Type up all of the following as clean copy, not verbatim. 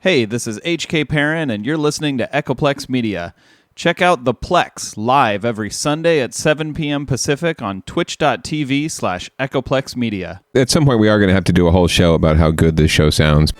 Hey, this is HK Perrin, and you're listening to Echoplex Media. Check out The Plex live every Sunday at 7 p.m. Pacific on twitch.tv/Echoplex Media. At some point, we are going to have to do a whole show about how good this show sounds.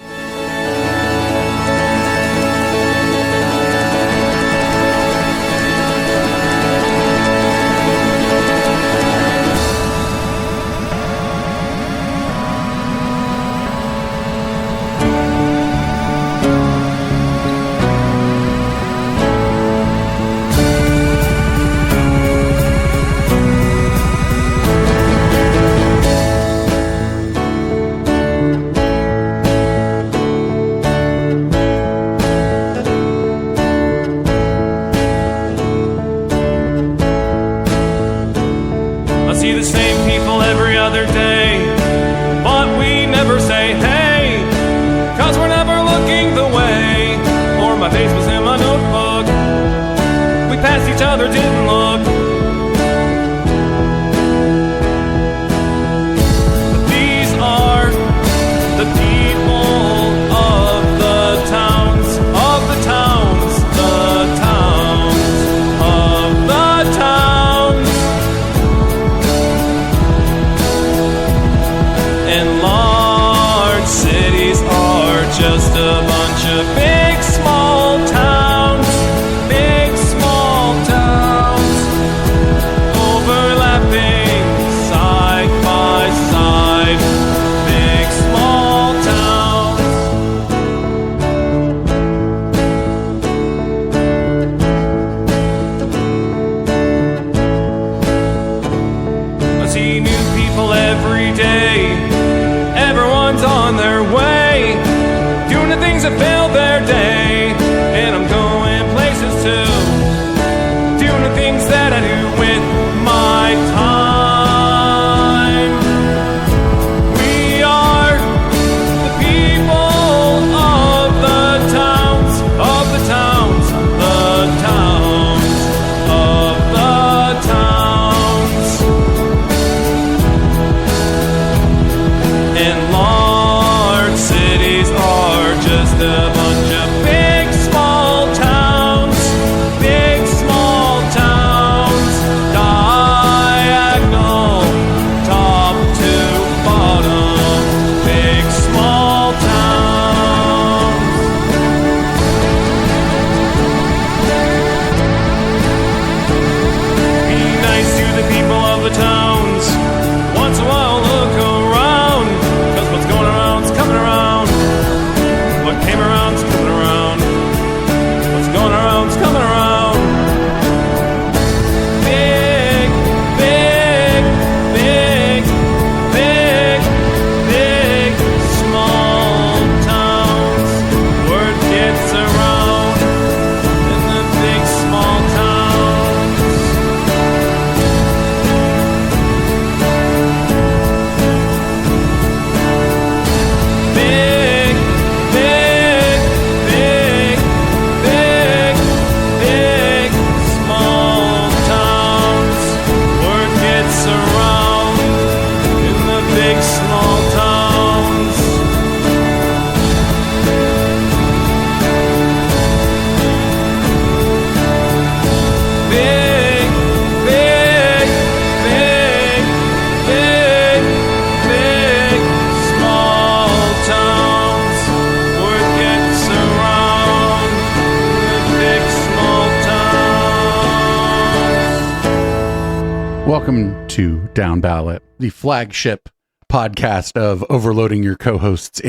Welcome to Downballot, the flagship podcast of overloading your co-host's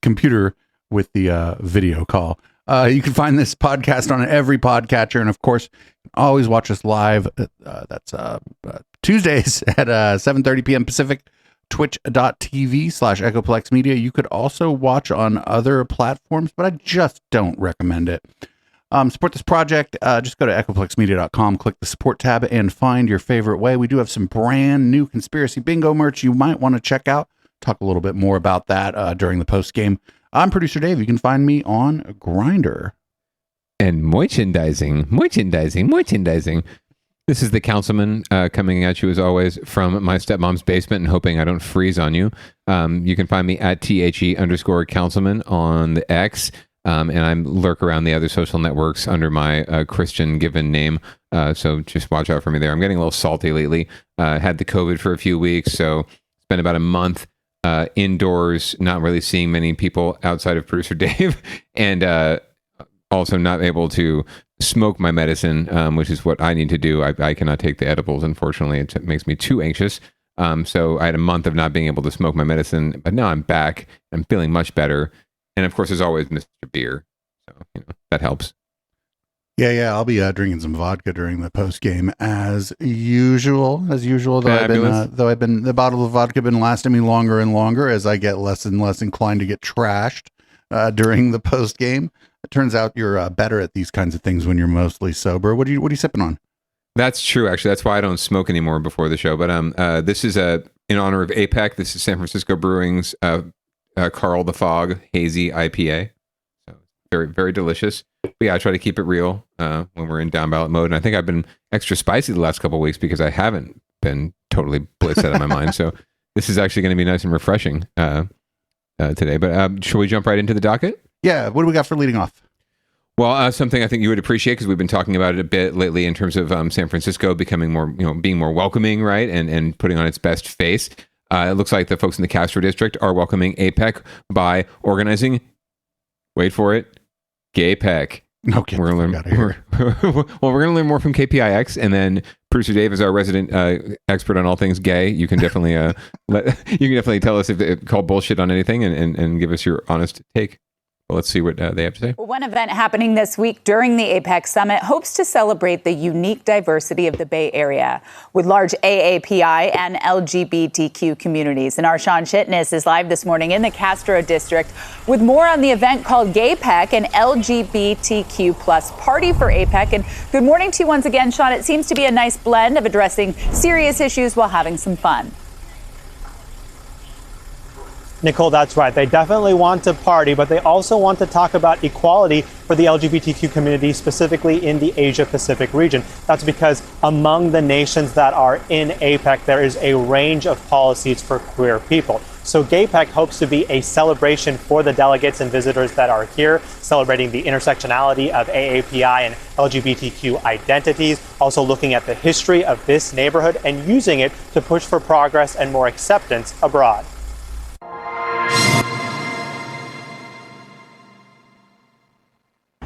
computer with the video call. You can find this podcast on every podcatcher, and of course, you can always watch us live. That's Tuesdays at 7:30 p.m. Pacific, twitch.tv/Echoplex Media. You could also watch on other platforms, but I just don't recommend it. Support this project. Just go to echoplexmedia.com, click the support tab, and find your favorite way. We do have some brand new Conspiracy Bingo merch you might want to check out. Talk a little bit more about that during the post game. I'm producer Dave. You can find me on Grindr. And merchandising. This is the councilman coming at you as always from my stepmom's basement and hoping I don't freeze on you. You can find me at THE_councilman on the X. and I lurk around the other social networks under my Christian given name. So just watch out for me there. I'm getting a little salty lately. Had the COVID for a few weeks, so spent about a month indoors, not really seeing many people outside of producer Dave, and also not able to smoke my medicine, which is what I need to do. I cannot take the edibles, unfortunately. It makes me too anxious. So I had a month of not being able to smoke my medicine, but now I'm back. I'm feeling much better. And of course, there's always Mr. Beer. So, that helps. Yeah. I'll be drinking some vodka during the post game as usual. Though I've been the bottle of vodka been lasting me longer and longer as I get less and less inclined to get trashed during the post game. It turns out you're better at these kinds of things when you're mostly sober. What are you sipping on? That's true, actually. That's why I don't smoke anymore before the show. But this is in honor of APEC. This is San Francisco Brewing's Carl the Fog Hazy IPA. So very, very delicious. But yeah, I try to keep it real when we're in Downballot mode. And I think I've been extra spicy the last couple of weeks because I haven't been totally blitzed out of my mind. So this is actually going to be nice and refreshing today. But should we jump right into the docket? Yeah, what do we got for leading off? Well, something I think you would appreciate because we've been talking about it a bit lately in terms of San Francisco becoming more, being more welcoming, right, and putting on its best face. It looks like the folks in the Castro district are welcoming APEC by organizing. Wait for it, GAYPEC. Okay, we're going to learn. We're going to learn more from KPIX, and then producer Dave is our resident expert on all things gay. You can definitely tell us if they call bullshit on anything, and give us your honest take. Well, let's see what they have to say. One event happening this week during the APEC summit hopes to celebrate the unique diversity of the Bay Area with large AAPI and LGBTQ communities. And our Sean Shitness is live this morning in the Castro district with more on the event called GAYPEC, an LGBTQ plus party for APEC. And good morning to you once again, Sean. It seems to be a nice blend of addressing serious issues while having some fun. Nicole, that's right. They definitely want to party, but they also want to talk about equality for the LGBTQ community, specifically in the Asia-Pacific region. That's because among the nations that are in APEC, there is a range of policies for queer people. So GAYPEC hopes to be a celebration for the delegates and visitors that are here, celebrating the intersectionality of AAPI and LGBTQ identities, also looking at the history of this neighborhood and using it to push for progress and more acceptance abroad.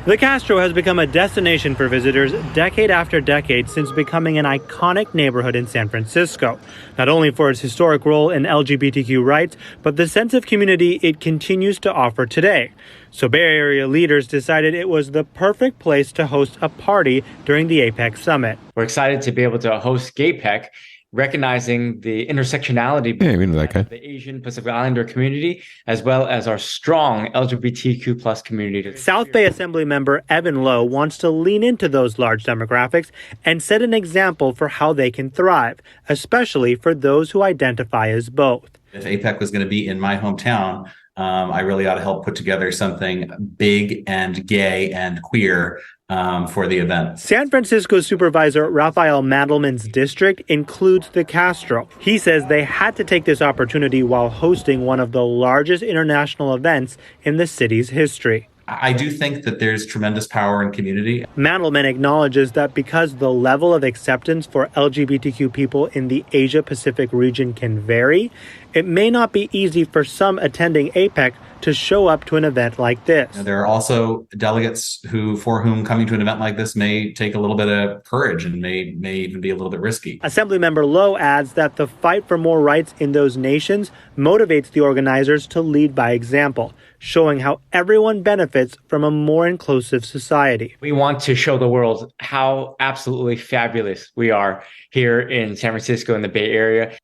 The Castro has become a destination for visitors decade after decade since becoming an iconic neighborhood in San Francisco, not only for its historic role in LGBTQ rights, but the sense of community it continues to offer today. So Bay Area leaders decided it was the perfect place to host a party during the APEC summit. We're excited to be able to host GAYPEC, recognizing the intersectionality of the Asian Pacific Islander community, as well as our strong LGBTQ plus community. South Bay Assembly member Evan Lowe wants to lean into those large demographics and set an example for how they can thrive, especially for those who identify as both. If APEC was going to be in my hometown, I really ought to help put together something big and gay and queer for the event. San Francisco Supervisor Raphael Mandelman's district includes the Castro. He says they had to take this opportunity while hosting one of the largest international events in the city's history. I do think that there's tremendous power in community. Mandelman acknowledges that because the level of acceptance for LGBTQ people in the Asia-Pacific region can vary, it may not be easy for some attending APEC to show up to an event like this. There are also delegates for whom coming to an event like this may take a little bit of courage and may even be a little bit risky. Assemblymember Lowe adds that the fight for more rights in those nations motivates the organizers to lead by example, showing how everyone benefits from a more inclusive society. We want to show the world how absolutely fabulous we are here in San Francisco in the Bay Area.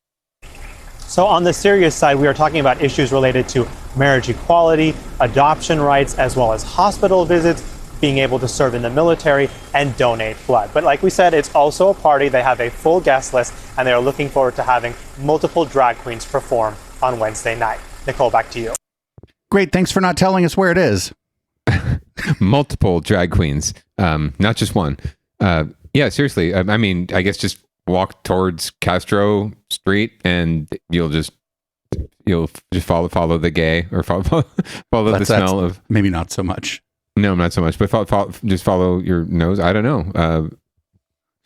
So on the serious side, we are talking about issues related to marriage equality, adoption rights, as well as hospital visits, being able to serve in the military, and donate blood. But like we said, it's also a party. They have a full guest list, and they are looking forward to having multiple drag queens perform on Wednesday night. Nicole, back to you. Great. Thanks for not telling us where it is. Multiple drag queens, not just one. Yeah, seriously. I mean, I guess just walk towards Castro Street and you'll just you'll just follow the gay or follow the smell of. Maybe not so much. No, not so much. But just follow your nose. I don't know.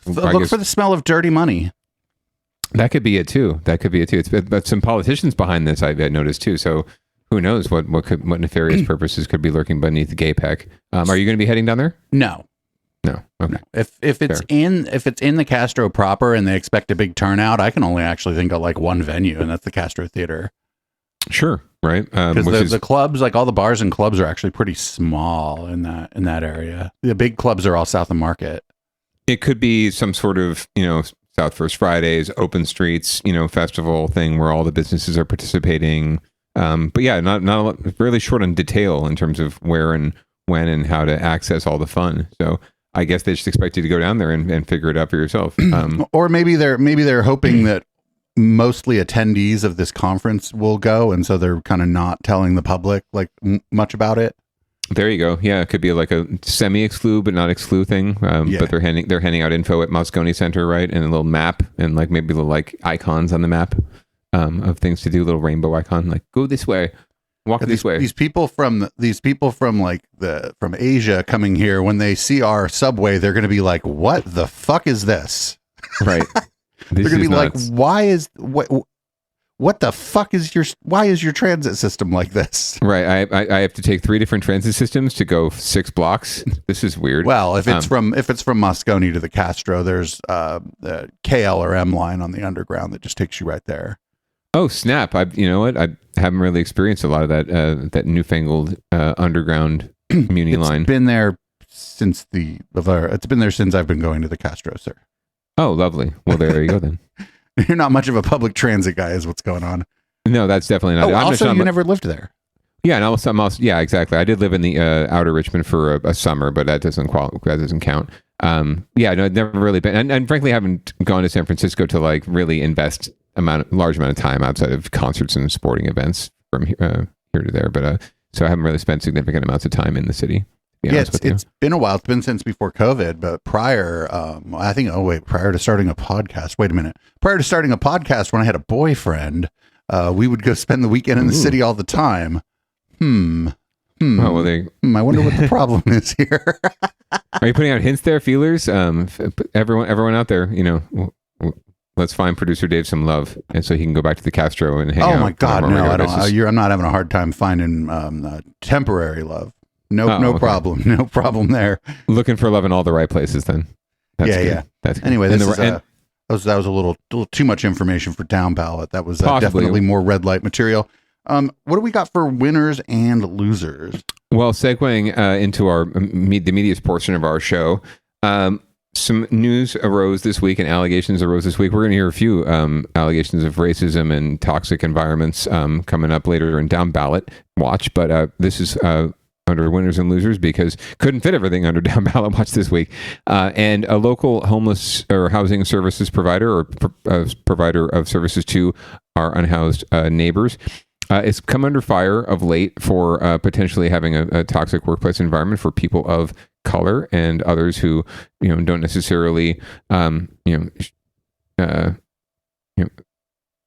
Look for the smell of dirty money. That could be it too. But some politicians behind this I've noticed too. So who knows what nefarious purposes could be lurking beneath GAYPEC. Are you going to be heading down there? No. Okay. No. If it's in the Castro proper and they expect a big turnout, I can only actually think of like one venue, and that's the Castro Theater. Sure, right. Because the clubs, like all the bars and clubs, are actually pretty small in that area. The big clubs are all south of Market. It could be some sort of South First Fridays, open streets, festival thing where all the businesses are participating. But yeah, not a lot, really short on detail in terms of where and when and how to access all the fun. So I guess they just expect you to go down there and figure it out for yourself. Or maybe they're hoping that mostly attendees of this conference will go, and so they're kind of not telling the public like much about it. There you go. Yeah, it could be like a semi-exclude but not exclude thing. But they're handing out info at Moscone Center, right? And a little map and like maybe little like icons on the map of things to do. A little rainbow icon, like go this way, walk this way. These people from Asia coming here, when they see our subway, they're going to be like, "What the fuck is this?" Right. They're going to be nuts. Like, what the fuck is why is your transit system like this? Right. I have to take 3 different transit systems to go 6 blocks. This is weird. Well, if it's from Moscone to the Castro, there's the KL or M line on the underground that just takes you right there. Oh, snap. You know what? I haven't really experienced a lot of that newfangled underground Muni line. It's been there since I've been going to the Castro, sir. Oh, lovely. Well, there you go then. You're not much of a public transit guy, is what's going on. No, that's definitely not. Also, you never lived there. Yeah, and also, yeah, exactly. I did live in the outer Richmond for a summer, but that doesn't count. Yeah, no, I've never really been, and frankly, haven't gone to San Francisco to like really invest large amount of time outside of concerts and sporting events from here to there. But so I haven't really spent significant amounts of time in the city. Yeah, it's been a while. It's been since before COVID, but prior, prior to starting a podcast. Wait a minute. Prior to starting a podcast, when I had a boyfriend, we would go spend the weekend in the city all the time. Oh, well, I wonder what the problem is here. Are you putting out hints there, feelers? Everyone out there, let's find producer Dave some love, and so he can go back to the Castro and hang out. Oh my God, no, I don't. I'm not having a hard time finding temporary love. No problem. No problem there. Looking for love in all the right places then. That's good. Yeah. That's good. Anyway, that was a little too much information for Downballot. That was definitely more red light material. What do we got for winners and losers? Well, segueing into the media portion of our show, some news arose this week and allegations arose this week. We're going to hear a few allegations of racism and toxic environments coming up later in Downballot Watch, but this is under winners and losers because couldn't fit everything under Downballot Watch this week. And a local homeless or housing services provider or provider of services to our unhoused neighbors it's come under fire of late for potentially having a toxic workplace environment for people of color and others who don't necessarily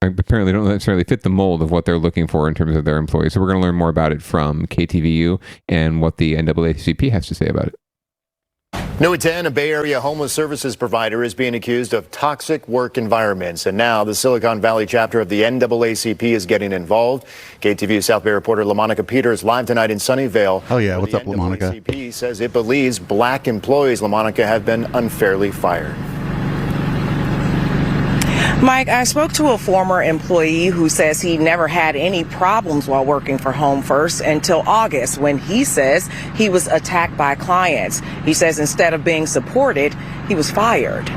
apparently don't necessarily fit the mold of what they're looking for in terms of their employees. So we're going to learn more about it from KTVU and what the NAACP has to say about it. New at 10, a Bay Area homeless services provider is being accused of toxic work environments. And now the Silicon Valley chapter of the NAACP is getting involved. KTVU South Bay reporter LaMonica Peters live tonight in Sunnyvale. Oh, yeah. What's up, LaMonica? The NAACP says it believes black employees, LaMonica, have been unfairly fired. Mike, I spoke to a former employee who says he never had any problems while working for Home First until August when he says he was attacked by clients. He says instead of being supported, he was fired.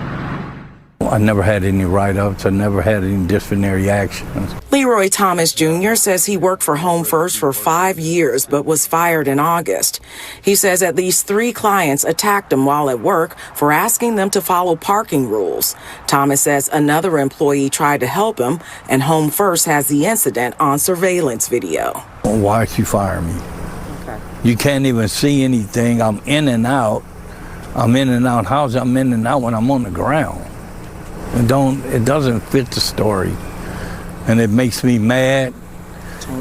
I never had any write-ups. I never had any disciplinary actions. Leroy Thomas Jr. says he worked for Home First for 5 years but was fired in August. He says at least 3 clients attacked him while at work for asking them to follow parking rules. Thomas says another employee tried to help him, and Home First has the incident on surveillance video. Why'd you fire me? Okay. You can't even see anything. I'm in and out. I'm in and out housing. I'm in and out when I'm on the ground. It doesn't fit the story. and it makes me mad.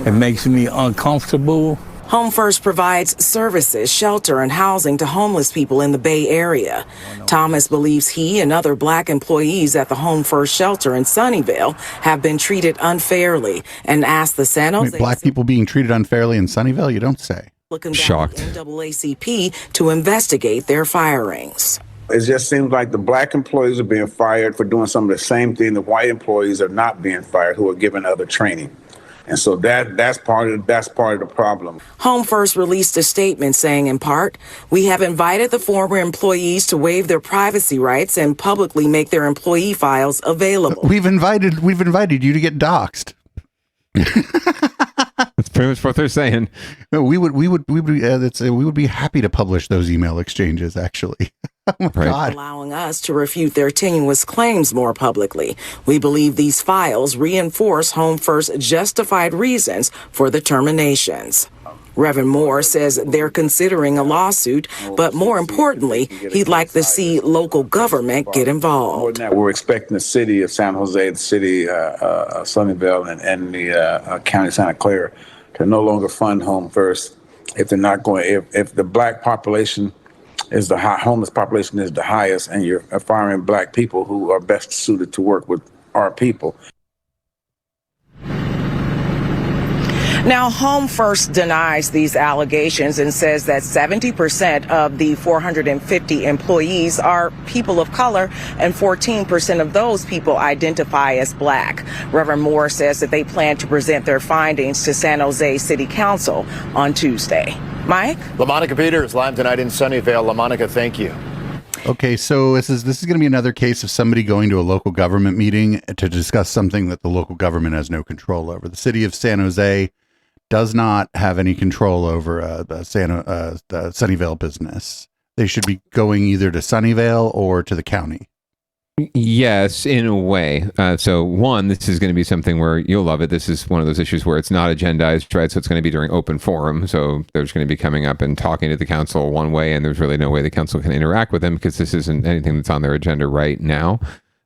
It makes me uncomfortable. Home First provides services, shelter, and housing to homeless people in the Bay Area. Thomas believes he and other black employees at the Home First shelter in Sunnyvale have been treated unfairly and asked the San Jose... Wait, black people being treated unfairly in Sunnyvale? You don't say. Shocked. NAACP to investigate their firings. It just seems like the black employees are being fired for doing some of the same thing the white employees are not being fired, who are given other training. And so that's part of the problem. Home First released a statement saying, in part, we have invited the former employees to waive their privacy rights and publicly make their employee files available. We've invited you to get doxxed. That's pretty much what they're saying. No, we would be happy to publish those email exchanges, actually. Oh my God. Allowing us to refute their tenuous claims more publicly. We believe these files reinforce Home First's justified reasons for the terminations. Reverend Moore says they're considering a lawsuit, but more importantly, he'd like to see local government get involved. More than that, we're expecting the city of San Jose, the city of Sunnyvale, and the county of Santa Clara to no longer fund Home First if they're not going. If the black population is the homeless population is the highest, and you're firing black people who are best suited to work with our people. Now, Home First denies these allegations and says that 70% of the 450 employees are people of color, and 14% of those people identify as black. Reverend Moore says that they plan to present their findings to San Jose City Council on Tuesday. Mike? LaMonica Peters, live tonight in Sunnyvale. LaMonica, thank you. Okay, so this is going to be another case of somebody going to a local government meeting to discuss something that the local government has no control over. The city of San Jose does not have any control over the Sunnyvale business. They should be going either to Sunnyvale or to the county. Yes, in a way. So one, this is going to be something where you'll love it. This is one of those issues where it's not agendized, right? So it's going to be during open forum. So there's going to be coming up and talking to the council one way, and there's really no way the council can interact with them because this isn't anything that's on their agenda right now.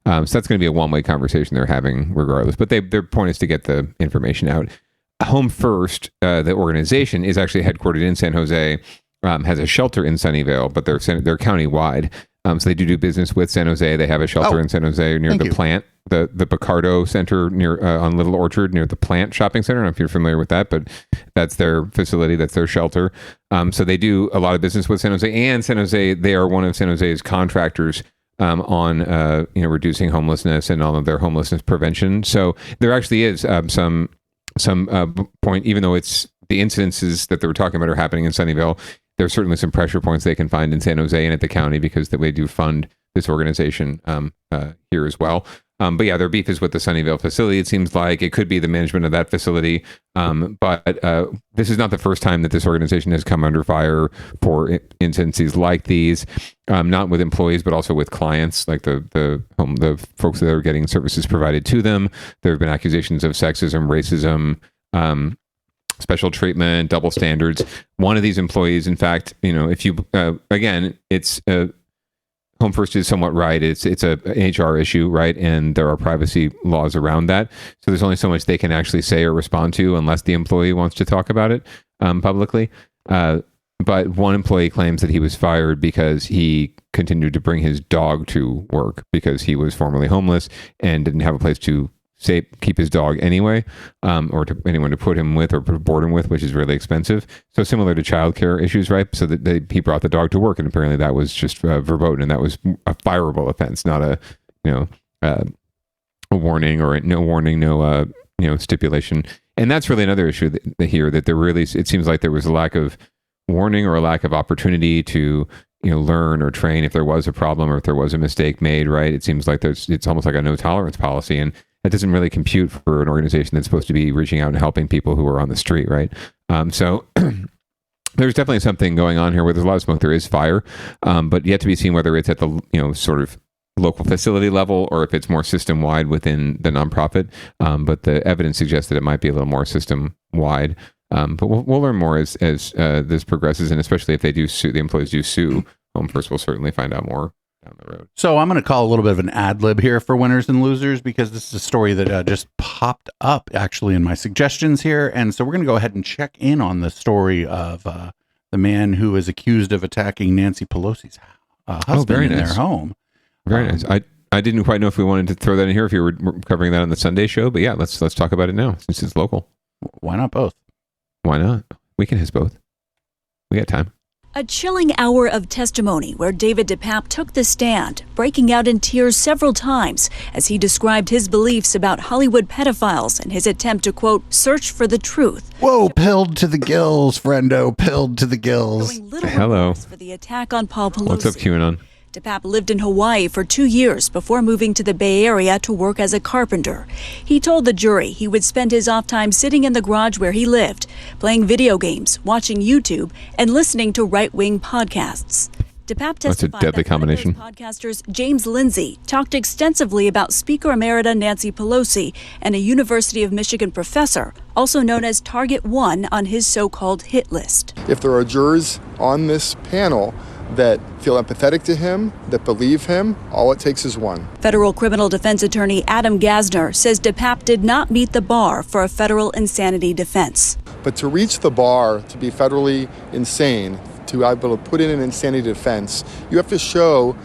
So that's going to be a one-way conversation they're having regardless. But their point is to get the information out. Home First, the organization, is actually headquartered in San Jose, has a shelter in Sunnyvale, but they're county-wide. So they do business with San Jose. They have a shelter in San Jose near the plant, the Picardo Center near on Little Orchard near the Plant Shopping Center. I don't know if you're familiar with that, but that's their facility. That's their shelter. So they do a lot of business with San Jose, and San Jose, they are one of San Jose's contractors on reducing homelessness and all of their homelessness prevention. So there actually is some point, even though it's the incidences that they were talking about are happening in Sunnyvale, there's certainly some pressure points they can find in San Jose and at the county because they do fund this organization here as well. But yeah, their beef is with the Sunnyvale facility. It seems like it could be the management of that facility. But this is not the first time that this organization has come under fire for incidences like these, not with employees, but also with clients, like the folks that are getting services provided to them. There have been accusations of sexism, racism, special treatment, double standards. One of these employees, in fact, if you, again, it's Home First is somewhat right. It's an HR issue, right? And there are privacy laws around that. So there's only so much they can actually say or respond to unless the employee wants to talk about it publicly. But one employee claims that he was fired because he continued to bring his dog to work because he was formerly homeless and didn't have a place to keep his dog anyway, or to anyone to put him with or board him with, which is really expensive. So similar to childcare issues, right? So that he brought the dog to work, and apparently that was just verboten, and that was a fireable offense, not a warning or no warning, no stipulation. And that's really another issue here that there really, it seems like there was a lack of warning or a lack of opportunity to learn or train if there was a problem or if there was a mistake made, right? It seems like it's almost like a no tolerance policy, and that doesn't really compute for an organization that's supposed to be reaching out and helping people who are on the street, right? So there's definitely something going on here where there's a lot of smoke. There is fire, but yet to be seen whether it's at the sort of local facility level or if it's more system wide within the nonprofit. But the evidence suggests that it might be a little more system wide. But we'll learn more as this progresses, and especially if they do sue, the employees do sue Home First, we'll certainly find out more down the road. So I'm going to call a little bit of an ad lib here for winners and losers, because this is a story that just popped up actually in my suggestions here. And so we're going to go ahead and check in on the story of the man who is accused of attacking Nancy Pelosi's husband in their home. Very nice. I didn't quite know if we wanted to throw that in here, if you were covering that on the Sunday show, but yeah, let's talk about it now since it's local. Why not both? Why not? We can hit both. We got time. A chilling hour of testimony where David DePape took the stand, breaking out in tears several times as he described his beliefs about Hollywood pedophiles and his attempt to, quote, search for the truth. Whoa, pilled to the gills, friendo, pilled to the gills. Hello. For the attack on Paul Pelosi. What's up, QAnon? DePape lived in Hawaii for 2 years before moving to the Bay Area to work as a carpenter. He told the jury he would spend his off time sitting in the garage where he lived, playing video games, watching YouTube, and listening to right-wing podcasts. DePape testified That's a deadly combination. Podcasters James Lindsay talked extensively about Speaker Emerita Nancy Pelosi and a University of Michigan professor, also known as Target 1, on his so-called hit list. If there are jurors on this panel that feel empathetic to him, that believe him, all it takes is one. Federal criminal defense attorney Adam Gassner says DePape did not meet the bar for a federal insanity defense. But to reach the bar to be federally insane, to be able to put in an insanity defense, you have to show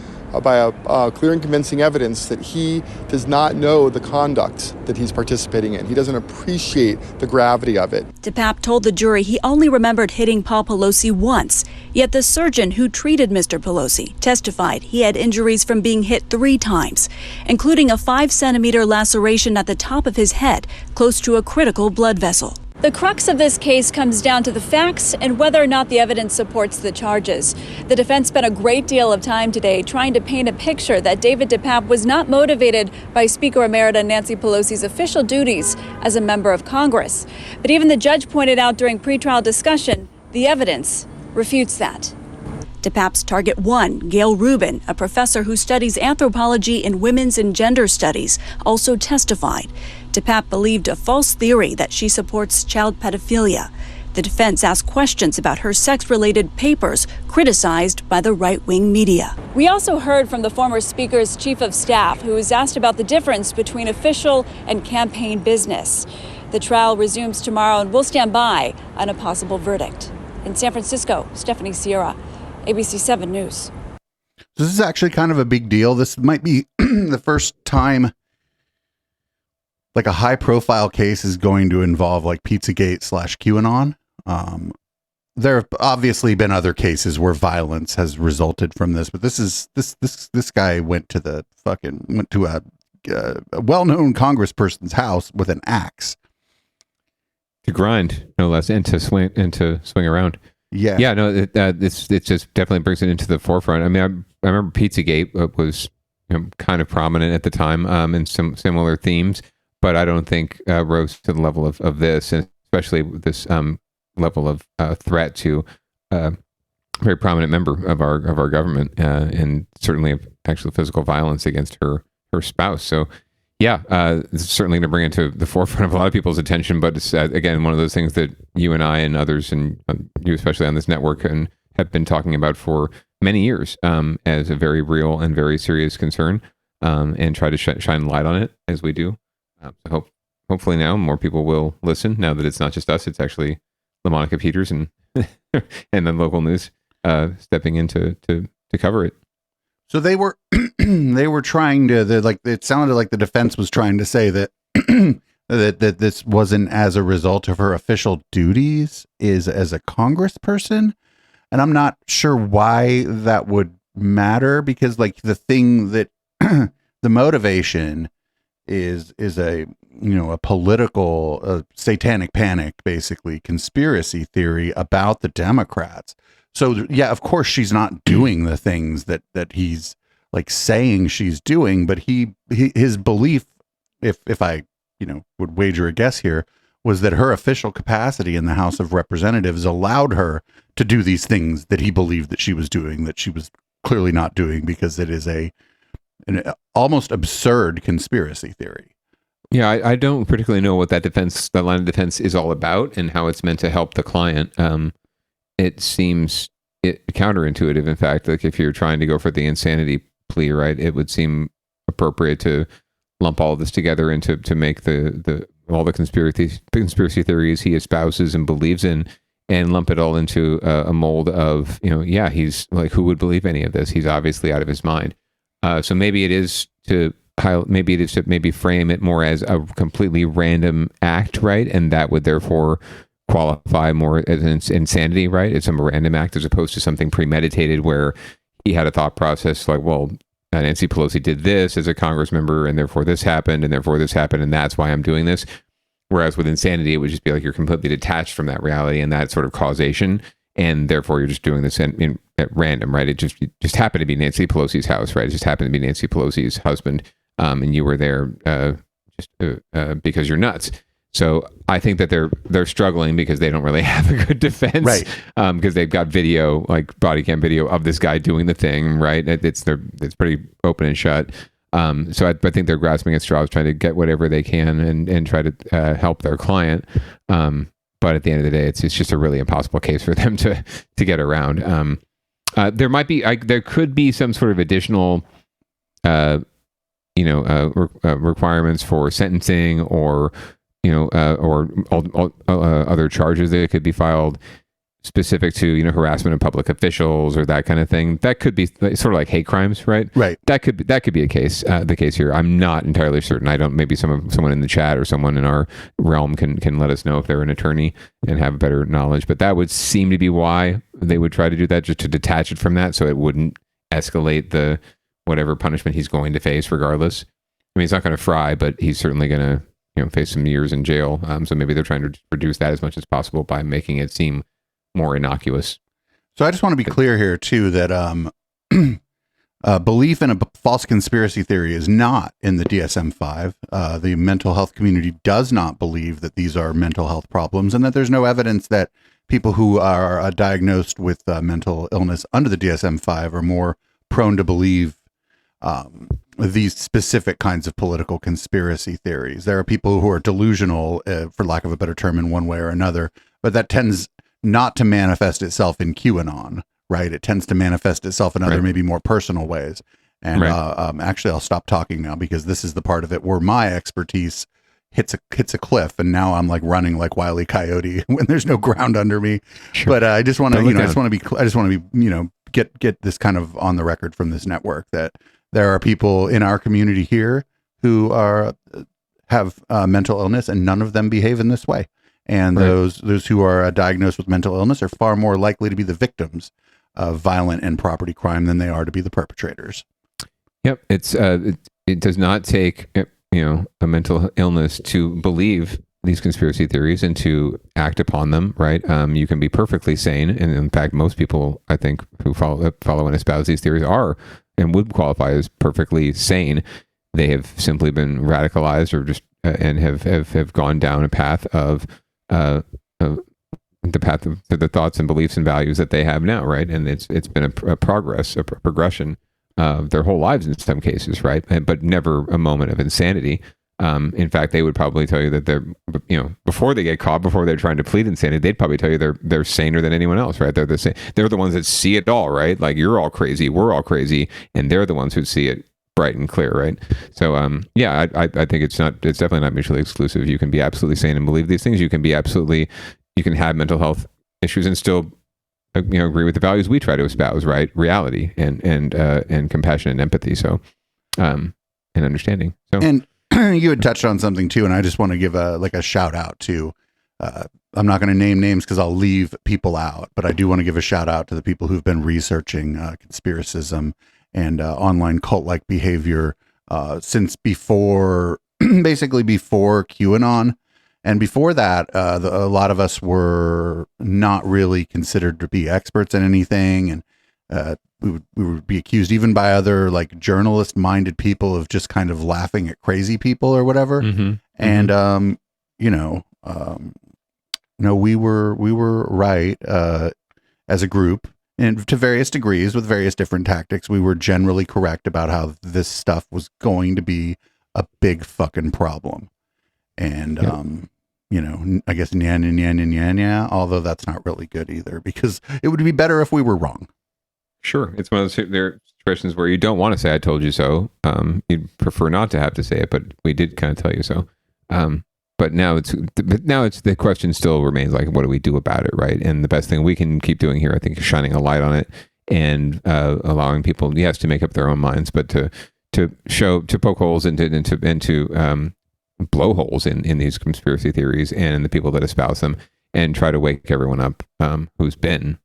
by a clear and convincing evidence that he does not know the conduct that he's participating in. He doesn't appreciate the gravity of it. DePape told the jury he only remembered hitting Paul Pelosi once, yet the surgeon who treated Mr. Pelosi testified he had injuries from being hit 3 times, including a 5-centimeter laceration at the top of his head, close to a critical blood vessel. The crux of this case comes down to the facts and whether or not the evidence supports the charges. The defense spent a great deal of time today trying to paint a picture that David DePape was not motivated by Speaker Emerita Nancy Pelosi's official duties as a member of Congress. But even the judge pointed out during pretrial discussion, the evidence refutes that. DePape's Target 1, Gail Rubin, a professor who studies anthropology and women's and gender studies, also testified. DePape believed a false theory that she supports child pedophilia. The defense asked questions about her sex-related papers criticized by the right-wing media. We also heard from the former speaker's chief of staff, who was asked about the difference between official and campaign business. The trial resumes tomorrow, and we'll stand by on a possible verdict. In San Francisco, Stephanie Sierra, ABC 7 News. So this is actually kind of a big deal. This might be the first time like a high profile case is going to involve like Pizzagate / QAnon. There have obviously been other cases where violence has resulted from this, but this guy went to a well-known congressperson's house with an axe to grind, no less, and to swing around. Yeah. No, it just definitely brings it into the forefront. I mean, I remember Pizzagate was kind of prominent at the time in some similar themes, but I don't think rose to the level of this, and especially this level of threat to a very prominent member of our government, and certainly of actual physical violence against her spouse. So, yeah, it's certainly going to bring it to the forefront of a lot of people's attention. But it's again one of those things that you and I and others, and you especially on this network, and have been talking about for many years as a very real and very serious concern, and try to shine light on it as we do. So hopefully now more people will listen. Now that it's not just us, it's actually LaMonica Peters and and then local news stepping in to cover it. So they were trying to it sounded like the defense was trying to say that that this wasn't as a result of her official duties as a congressperson, and I'm not sure why that would matter, because like the thing that the motivation is a a political satanic panic, basically conspiracy theory about the Democrats. So yeah, of course she's not doing the things that he's like saying she's doing, but his belief, if I would wager a guess here, was that her official capacity in the House of Representatives allowed her to do these things that he believed that she was doing, that she was clearly not doing, because it is an almost absurd conspiracy theory. Yeah, I don't particularly know what that line of defense is all about and how it's meant to help the client. It seems counterintuitive, in fact. Like if you're trying to go for the insanity plea, right? It would seem appropriate to lump all of this together and to make the all the conspiracy theories he espouses and believes in, and lump it all into a mold of, he's like, who would believe any of this? He's obviously out of his mind. So maybe it is to maybe frame it more as a completely random act, right? And that would therefore qualify more as insanity, right? It's a random act as opposed to something premeditated where he had a thought process like, well, Nancy Pelosi did this as a Congress member, and therefore this happened, and therefore this happened, and that's why I'm doing this. Whereas with insanity, it would just be like you're completely detached from that reality and that sort of causation, and therefore you're just doing this at random, right? It just happened to be Nancy Pelosi's house, right? It just happened to be Nancy Pelosi's husband, and you were there because you're nuts. So I think that they're struggling because they don't really have a good defense, right? Because they've got video, like body cam video of this guy doing the thing, right? It's pretty open and shut. So I think they're grasping at straws, trying to get whatever they can and try to help their client. But at the end of the day, it's just a really impossible case for them to get around. There could be some sort of additional, requirements for sentencing or other charges that could be filed specific to, harassment of public officials or that kind of thing. That could be sort of like hate crimes, right? Right. That could be the case here. I'm not entirely certain. Maybe someone in the chat or someone in our realm can let us know if they're an attorney and have better knowledge. But that would seem to be why they would try to do that, just to detach it from that so it wouldn't escalate the whatever punishment he's going to face regardless. I mean, he's not going to fry, but he's certainly going to face some years in jail. So maybe they're trying to reduce that as much as possible by making it seem more innocuous. So I just want to be clear here too that belief in a false conspiracy theory is not in the DSM-5. The mental health community does not believe that these are mental health problems, and that there's no evidence that people who are diagnosed with mental illness under the DSM-5 are more prone to believe these specific kinds of political conspiracy theories. There are people who are delusional, for lack of a better term, in one way or another, but that tends not to manifest itself in QAnon, right? It tends to manifest itself in other, maybe more personal ways. And actually, I'll stop talking now because this is the part of it where my expertise hits a cliff, and now I'm like running like Wile E. Coyote when there's no ground under me. Sure. But I just want to, I just want to be, get this kind of on the record from this network that there are people in our community here who have mental illness, and none of them behave in this way. And those who are diagnosed with mental illness are far more likely to be the victims of violent and property crime than they are to be the perpetrators. Yep, it does not take a mental illness to believe these conspiracy theories and to act upon them, right? You can be perfectly sane, and in fact, most people I think who follow and espouse these theories are and would qualify as perfectly sane. They have simply been radicalized or just and have gone down a path of the path of the thoughts and beliefs and values that they have now, right? And it's been a progression of their whole lives in some cases, right? But never a moment of insanity. In fact, they would probably tell you that they're, before they get caught, before they're trying to plead insanity, they'd probably tell you they're saner than anyone else, right? They're the ones that see it all, right? Like, you're all crazy, we're all crazy, and they're the ones who see it bright and clear, right? So, I think it's definitely not mutually exclusive. You can be absolutely sane and believe these things. You can have mental health issues and still, agree with the values we try to espouse, right? Reality and compassion and empathy. So, and understanding. So, and you had touched on something too, and I just want to give a shout out to, I'm not going to name names because I'll leave people out, but I do want to give a shout out to the people who've been researching conspiracism and online cult-like behavior since basically before QAnon. And before that, a lot of us were not really considered to be experts in anything, and we would be accused even by other like journalist-minded people of just kind of laughing at crazy people or whatever. Mm-hmm. And we were right as a group, and to various degrees with various different tactics. We were generally correct about how this stuff was going to be a big fucking problem. And I guess nya, although that's not really good either, because it would be better if we were wrong. Sure. It's one of those, they're situations where you don't want to say "I told you so." You'd prefer not to have to say it, but we did kind of tell you so. But now it's the question still remains, like, what do we do about it, right? And the best thing we can keep doing here, I think, is shining a light on it and allowing people, yes, to make up their own minds, but to poke holes into blow holes in these conspiracy theories and in the people that espouse them, and try to wake everyone up who's been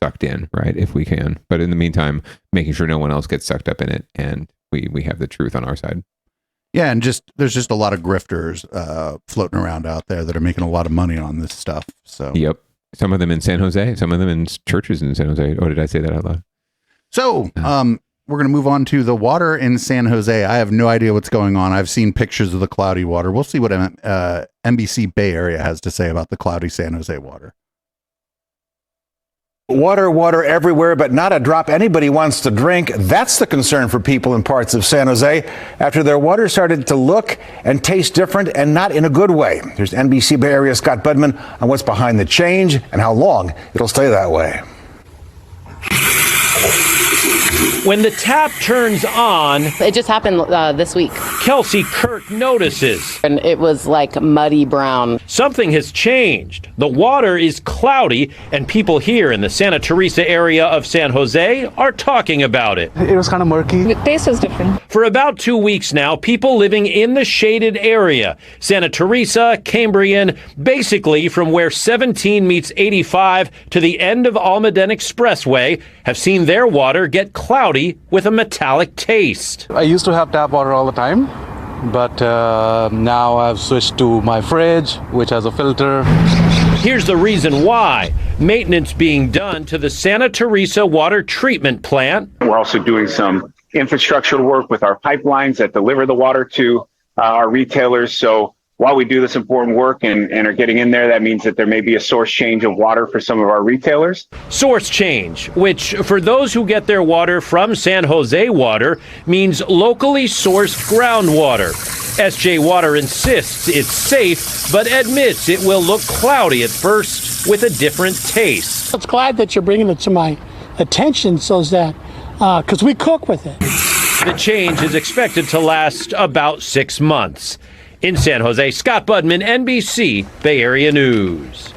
sucked in, right, if we can. But in the meantime, making sure no one else gets sucked up in it, and we have the truth on our side. Yeah, and there's just a lot of grifters floating around out there that are making a lot of money on this stuff. So yep, some of them in San Jose, some of them in churches in San Jose. Oh, did I say that out loud? So we're going to move on to the water in San Jose. I have no idea what's going on. I've seen pictures of the cloudy water. We'll see what NBC Bay Area has to say about the cloudy San Jose water. Water everywhere, but not a drop anybody wants to drink. That's the concern for people in parts of San Jose after their water started to look and taste different, and not in a good way. Here's NBC Bay Area Scott Budman on what's behind the change and how long it'll stay that way. When the tap turns on, it just happened this week. Kelsey Kirk notices. And it was like muddy brown. Something has changed. The water is cloudy, and people here in the Santa Teresa area of San Jose are talking about it. It was kind of murky. The taste was different. For about 2 weeks now, people living in the shaded area, Santa Teresa, Cambrian, basically from where 17 meets 85 to the end of Almaden Expressway, have seen their water get cloudy with a metallic taste. I used to have tap water all the time, but now I've switched to my fridge, which has a filter. Here's the reason why. Maintenance being done to the Santa Teresa water treatment plant. We're also doing some infrastructure work with our pipelines that deliver the water to our retailers. So while we do this important work and are getting in there, that means that there may be a source change of water for some of our retailers. Source change, which for those who get their water from San Jose Water, means locally sourced groundwater. SJ Water insists it's safe, but admits it will look cloudy at first with a different taste. I'm glad that you're bringing it to my attention so that, because we cook with it. The change is expected to last about 6 months. In San Jose, Scott Budman, NBC, Bay Area News.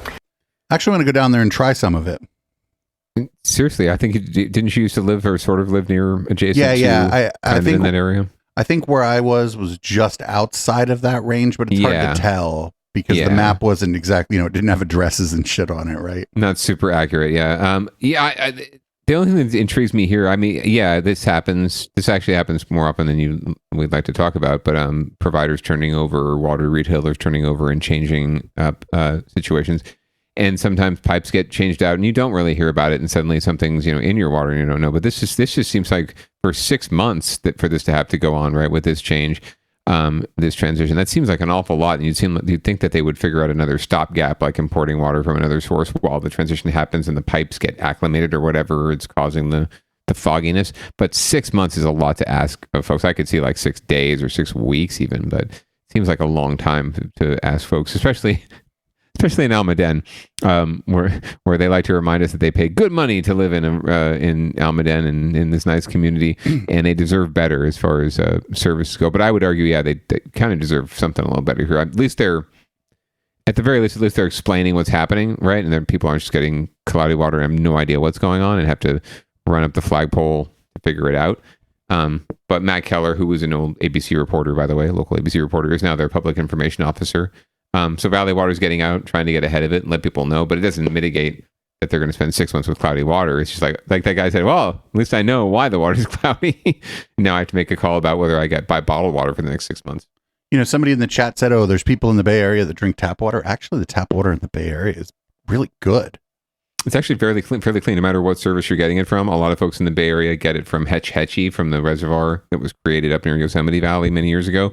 Actually, I want to go down there and try some of it. Seriously, I think didn't you used to live or sort of live near adjacent? Yeah. I think in that area. I think where I was just outside of that range, but it's hard to tell because the map wasn't exactly, it didn't have addresses and shit on it, right? Not super accurate. Yeah. The only thing that intrigues me here, I mean, this happens. This actually happens more often than we'd like to talk about. But providers turning over, water retailers turning over, and changing up situations, and sometimes pipes get changed out, and you don't really hear about it, and suddenly something's in your water and you don't know. But this just seems like for 6 months for this to have to go on, right, with this change. This transition, that seems like an awful lot, and you'd think that they would figure out another stopgap, like importing water from another source while the transition happens and the pipes get acclimated or whatever it's causing the fogginess. But 6 months is a lot to ask of folks. I could see like 6 days or 6 weeks even, but it seems like a long time to ask folks, especially in Almaden, where they like to remind us that they pay good money to live in Almaden and in this nice community, and they deserve better as far as services go. But I would argue, they kind of deserve something a little better here. At the very least, they're explaining what's happening, right? And then people aren't just getting cloudy water and have no idea what's going on and have to run up the flagpole to figure it out. But Matt Keller, who was an old ABC reporter, by the way, local ABC reporter, is now their public information officer. So Valley Water's getting out, trying to get ahead of it and let people know, but it doesn't mitigate that they're going to spend 6 months with cloudy water. It's just like that guy said, well, at least I know why the water's cloudy. Now I have to make a call about whether I buy bottled water for the next 6 months. Somebody in the chat said, there's people in the Bay Area that drink tap water. Actually, the tap water in the Bay Area is really good. It's actually fairly clean, no matter what service you're getting it from. A lot of folks in the Bay Area get it from Hetch Hetchy, from the reservoir that was created up near Yosemite Valley many years ago.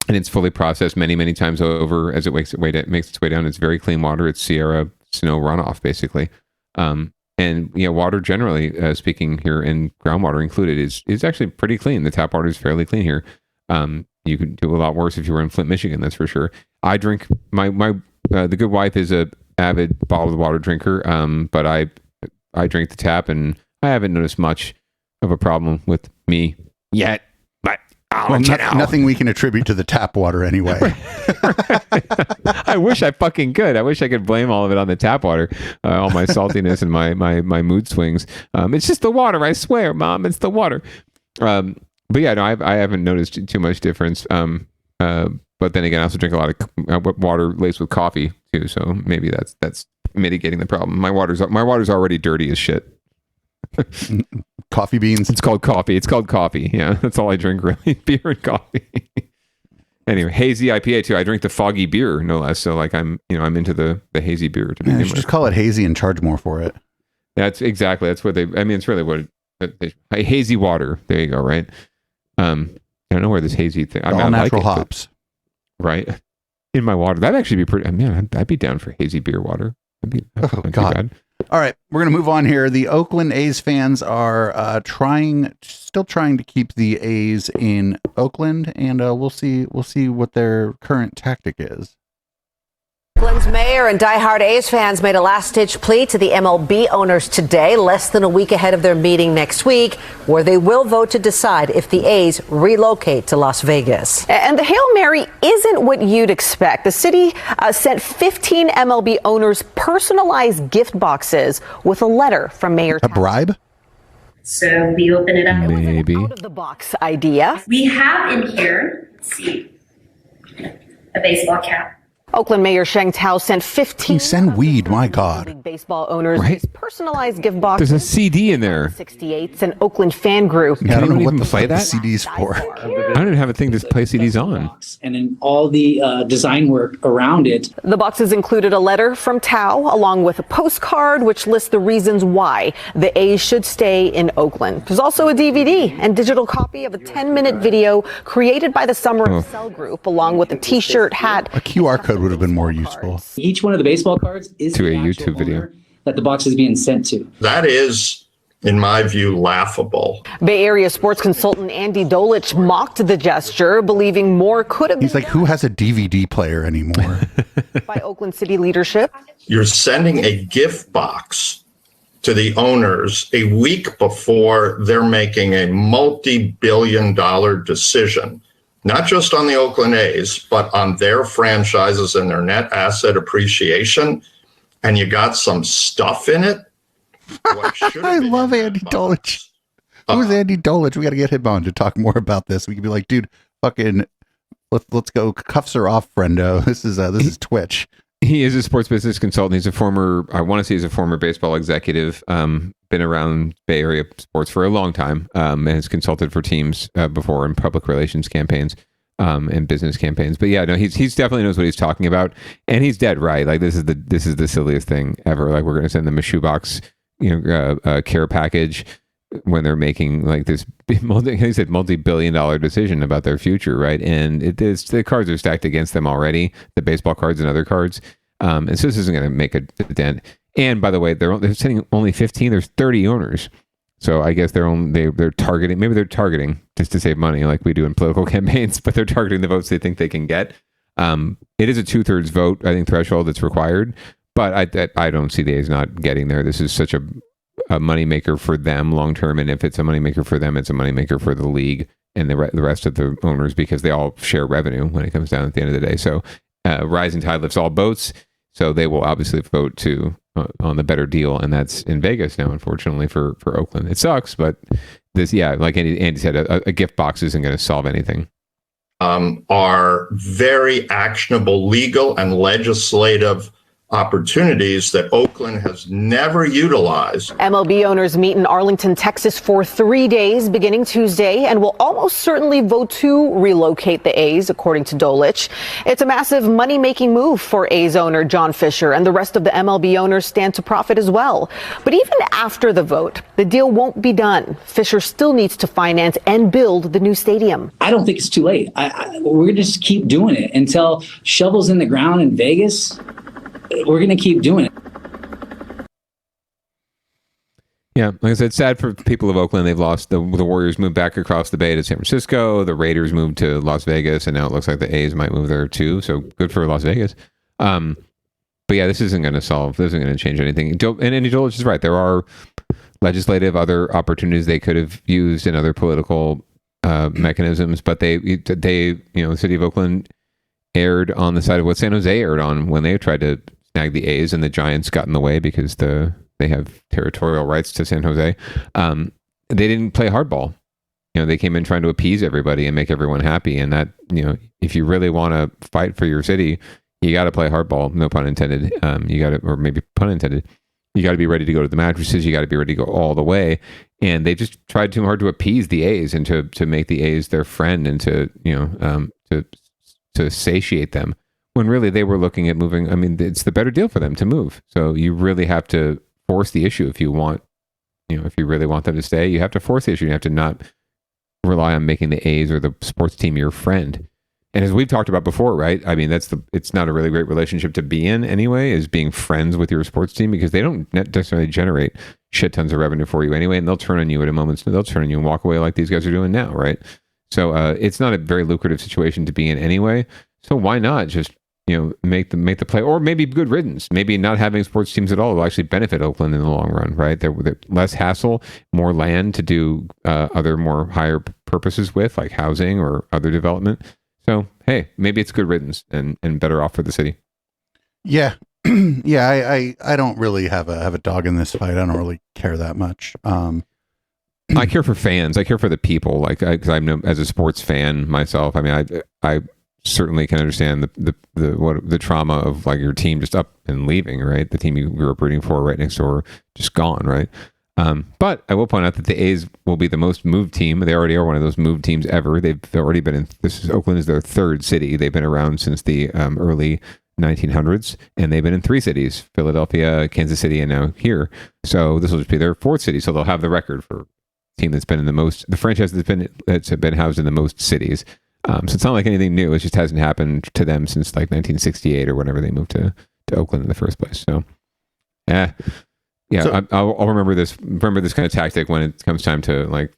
And it's fully processed many, many times over as it makes its way down. It's very clean water. It's Sierra snow runoff, basically. And water generally, speaking here, and groundwater included, is actually pretty clean. The tap water is fairly clean here. You could do a lot worse if you were in Flint, Michigan, that's for sure. I drink my the good wife is a avid bottled water drinker, but I drink the tap, and I haven't noticed much of a problem with me yet. But nothing we can attribute to the tap water anyway. I wish I fucking could. I wish I could blame all of it on the tap water, all my saltiness and my mood swings. It's just the water. I swear, Mom, it's the water. But yeah, no, I haven't noticed too much difference. But then again, I also drink a lot of water laced with coffee too, so maybe that's mitigating the problem. My water's already dirty as shit. Coffee beans. It's called coffee. Yeah, that's all I drink really. Beer and coffee. Anyway, hazy IPA too. I drink the foggy beer, no less. So like I'm into the hazy beer to begin with. Just call it hazy and charge more for it. That's what they. I mean, it's really what hazy water. There you go. Right. I don't know where this hazy thing. All natural hops. Right. In my water. That'd actually be pretty. Man, I'd be down for hazy beer water. Oh God. All right, we're going to move on here. The Oakland A's fans are still trying to keep the A's in Oakland, and we'll see what their current tactic is. Oakland's mayor and diehard A's fans made a last-ditch plea to the MLB owners today, less than a week ahead of their meeting next week, where they will vote to decide if the A's relocate to Las Vegas. And the Hail Mary isn't what you'd expect. The city sent 15 MLB owners personalized gift boxes with a letter from Mayor A bribe? So we open it up. Maybe. Out-of-the-box idea. We have in here, let's see, a baseball cap. Oakland Mayor Sheng Tao sent 15 send weed, my God. Baseball owners right? Personalized gift boxes. There's a CD in there. 68's an Oakland fan group. Yeah, I don't know what the play fuck that the CD's for. I don't even have a thing to play CDs on. And then all the design work around it. The boxes included a letter from Tao along with a postcard which lists the reasons why the A's should stay in Oakland. There's also a DVD and digital copy of a 10-minute video created by the Summer of Cell group along with a t-shirt, hat. A QR code would have been more useful. Each one of the baseball cards is to a YouTube video that the box is being sent to. That is, in my view, laughable. Bay Area sports consultant Andy Dolich mocked the gesture, believing more could have been He's like, who has a DVD player anymore? by Oakland City leadership. You're sending a gift box to the owners a week before they're making a multi-billion-dollar decision, not just on the Oakland A's, but on their franchises and their net asset appreciation, and you got some stuff in it. I love Andy Dolich. Who's Andy Dolich? We got to get him on to talk more about this. We could be like, dude, fucking, let's go. Cuffs are off, friendo. This is Twitch. He is a sports business consultant. He's a former baseball executive. Been around Bay Area sports for a long time, and has consulted for teams before in public relations campaigns and business campaigns. But yeah, no, he's definitely knows what he's talking about, and he's dead right. Like this is the silliest thing ever. Like we're going to send them a shoebox, care package when they're making like this multi-billion-dollar decision about their future, right? And the cards are stacked against them already, the baseball cards and other cards. And so this isn't going to make a dent. And by the way, they're sending only 15. There's 30 owners, so I guess they're targeting. Maybe they're targeting just to save money, like we do in political campaigns. But they're targeting the votes they think they can get. It is a 2/3 vote, I think, threshold that's required. But I don't see the A's not getting there. This is such a moneymaker for them long term, and if it's a moneymaker for them, it's a moneymaker for the league and the rest of the owners because they all share revenue when it comes down at the end of the day. So rising tide lifts all boats. So they will obviously vote on the better deal, and that's in Vegas now, unfortunately for Oakland. It sucks, but this, like Andy said, a gift box isn't going to solve anything. Are very actionable legal and legislative opportunities that Oakland has never utilized. MLB owners meet in Arlington, Texas for 3 days beginning Tuesday and will almost certainly vote to relocate the A's, according to Dolich. It's a massive money-making move for A's owner John Fisher, and the rest of the MLB owners stand to profit as well. But even after the vote, the deal won't be done. Fisher still needs to finance and build the new stadium. I don't think it's too late. We're going to just keep doing it until shovels in the ground in Vegas. We're going to keep doing it. Yeah, like I said, it's sad for people of Oakland. They've lost. The Warriors moved back across the bay to San Francisco. The Raiders moved to Las Vegas, and now it looks like the A's might move there too. So good for Las Vegas. But yeah, this isn't going to change anything. And Andy Dolich is right. There are other opportunities they could have used in other political mechanisms, but they, the city of Oakland erred on the side of what San Jose erred on when they tried to snag the A's, and the Giants got in the way because they have territorial rights to San Jose. They didn't play hardball. They came in trying to appease everybody and make everyone happy. And that, if you really want to fight for your city, you got to play hardball. No pun intended. You got to, or maybe pun intended. You got to be ready to go to the mattresses. You got to be ready to go all the way. And they just tried too hard to appease the A's and to make the A's their friend and to satiate them, when really they were looking at moving. I mean, it's the better deal for them to move. So you really have to force the issue if you want, if you really want them to stay. You have to force the issue. You have to not rely on making the A's or the sports team your friend. And as we've talked about before, right? I mean, it's not a really great relationship to be in anyway, is being friends with your sports team, because they don't necessarily generate shit tons of revenue for you anyway, and they'll turn on you at a moment's notice. They'll turn on you and walk away like these guys are doing now, right? So it's not a very lucrative situation to be in anyway. So why not just make the play, or maybe good riddance. Maybe not having sports teams at all will actually benefit Oakland in the long run, right? They're less hassle, more land to do other more higher purposes with, like housing or other development. So, hey, maybe it's good riddance and better off for the city. Yeah. Yeah. I don't really have a dog in this fight. I don't really care that much. I care for fans. I care for the people. Like, because I know as a sports fan myself, I mean, I certainly can understand the trauma of like your team just up and leaving, right? The team you were rooting for right next door just gone, right? But I will point out that the A's will be the most moved team. They already are one of those moved teams ever. They've already been in. Oakland is their third city. They've been around since the early 1900s, and they've been in 3 cities: Philadelphia, Kansas City, and now here. So this will just be their 4th city. So they'll have the record for a team that's been in the franchise that's been housed in the most cities. So it's not like anything new. It just hasn't happened to them since like 1968 or whenever they moved to Oakland in the first place. So, yeah. So, I'll remember this kind of tactic when it comes time to like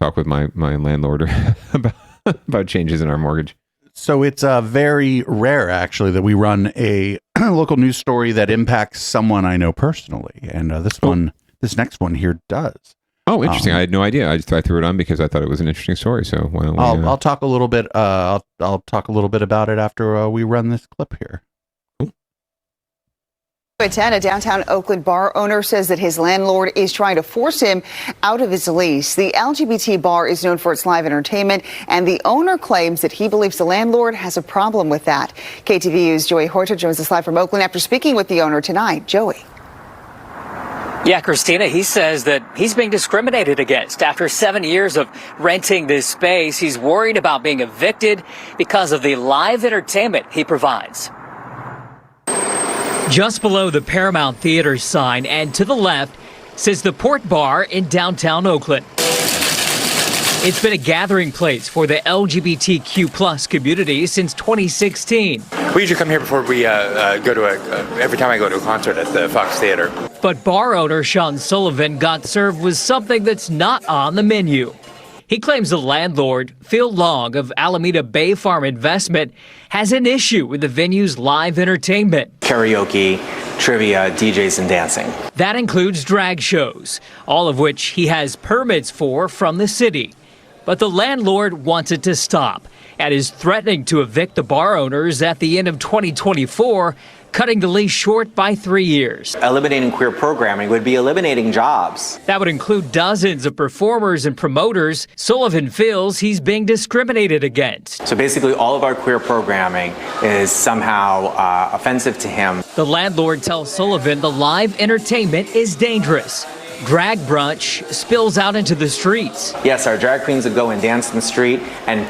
talk with my landlord about changes in our mortgage. So it's very rare, actually, that we run a local news story that impacts someone I know personally, and this next one here does. Oh, interesting! I had no idea. I threw it on because I thought it was an interesting story. So why don't we, I'll talk a little bit. I'll talk a little bit about it after we run this clip here. At 10, a downtown Oakland bar owner says that his landlord is trying to force him out of his lease. The LGBT bar is known for its live entertainment, and the owner claims that he believes the landlord has a problem with that. KTVU's Joey Horta joins us live from Oakland after speaking with the owner tonight. Joey. Yeah, Christina, he says that he's being discriminated against. After 7 years of renting this space, he's worried about being evicted because of the live entertainment he provides. Just below the Paramount Theater sign and to the left says the Port Bar in downtown Oakland. It's been a gathering place for the LGBTQ plus community since 2016. We usually come here before we go to every time I go to a concert at the Fox Theater. But bar owner Sean Sullivan got served with something that's not on the menu. He claims the landlord, Phil Long of Alameda Bay Farm Investment, has an issue with the venue's live entertainment. Karaoke, trivia, DJs, and dancing. That includes drag shows, all of which he has permits for from the city. But the landlord wants it to stop and is threatening to evict the bar owners at the end of 2024, cutting the lease short by 3 years. Eliminating queer programming would be eliminating jobs. That would include dozens of performers and promoters. Sullivan feels he's being discriminated against. So basically all of our queer programming is somehow offensive to him. The landlord tells Sullivan the live entertainment is dangerous. Drag brunch spills out into the streets. Yes, our drag queens would go and dance in the street, and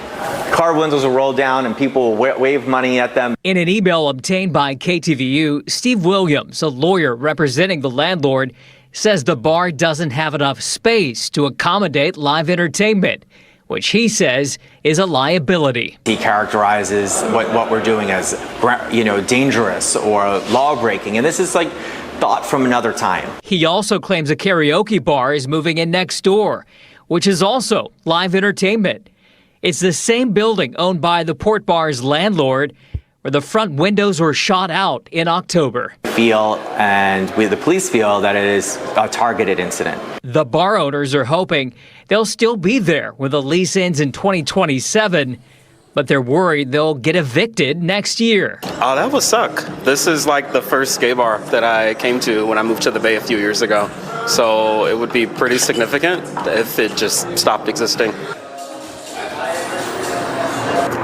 car windows will roll down and people will wave money at them. In an email obtained by KTVU, Steve Williams, a lawyer representing the landlord, says the bar doesn't have enough space to accommodate live entertainment, which he says is a liability. He characterizes what we're doing as, dangerous or law-breaking, and this is like thought from another time. He also claims a karaoke bar is moving in next door, which is also live entertainment. It's the same building owned by the Port Bar's landlord, where the front windows were shot out in October. The police feel that it is a targeted incident. The bar owners are hoping they'll still be there when the lease ends in 2027, but they're worried they'll get evicted next year. Oh, that would suck. This is like the first gay bar that I came to when I moved to the Bay a few years ago. So it would be pretty significant if it just stopped existing.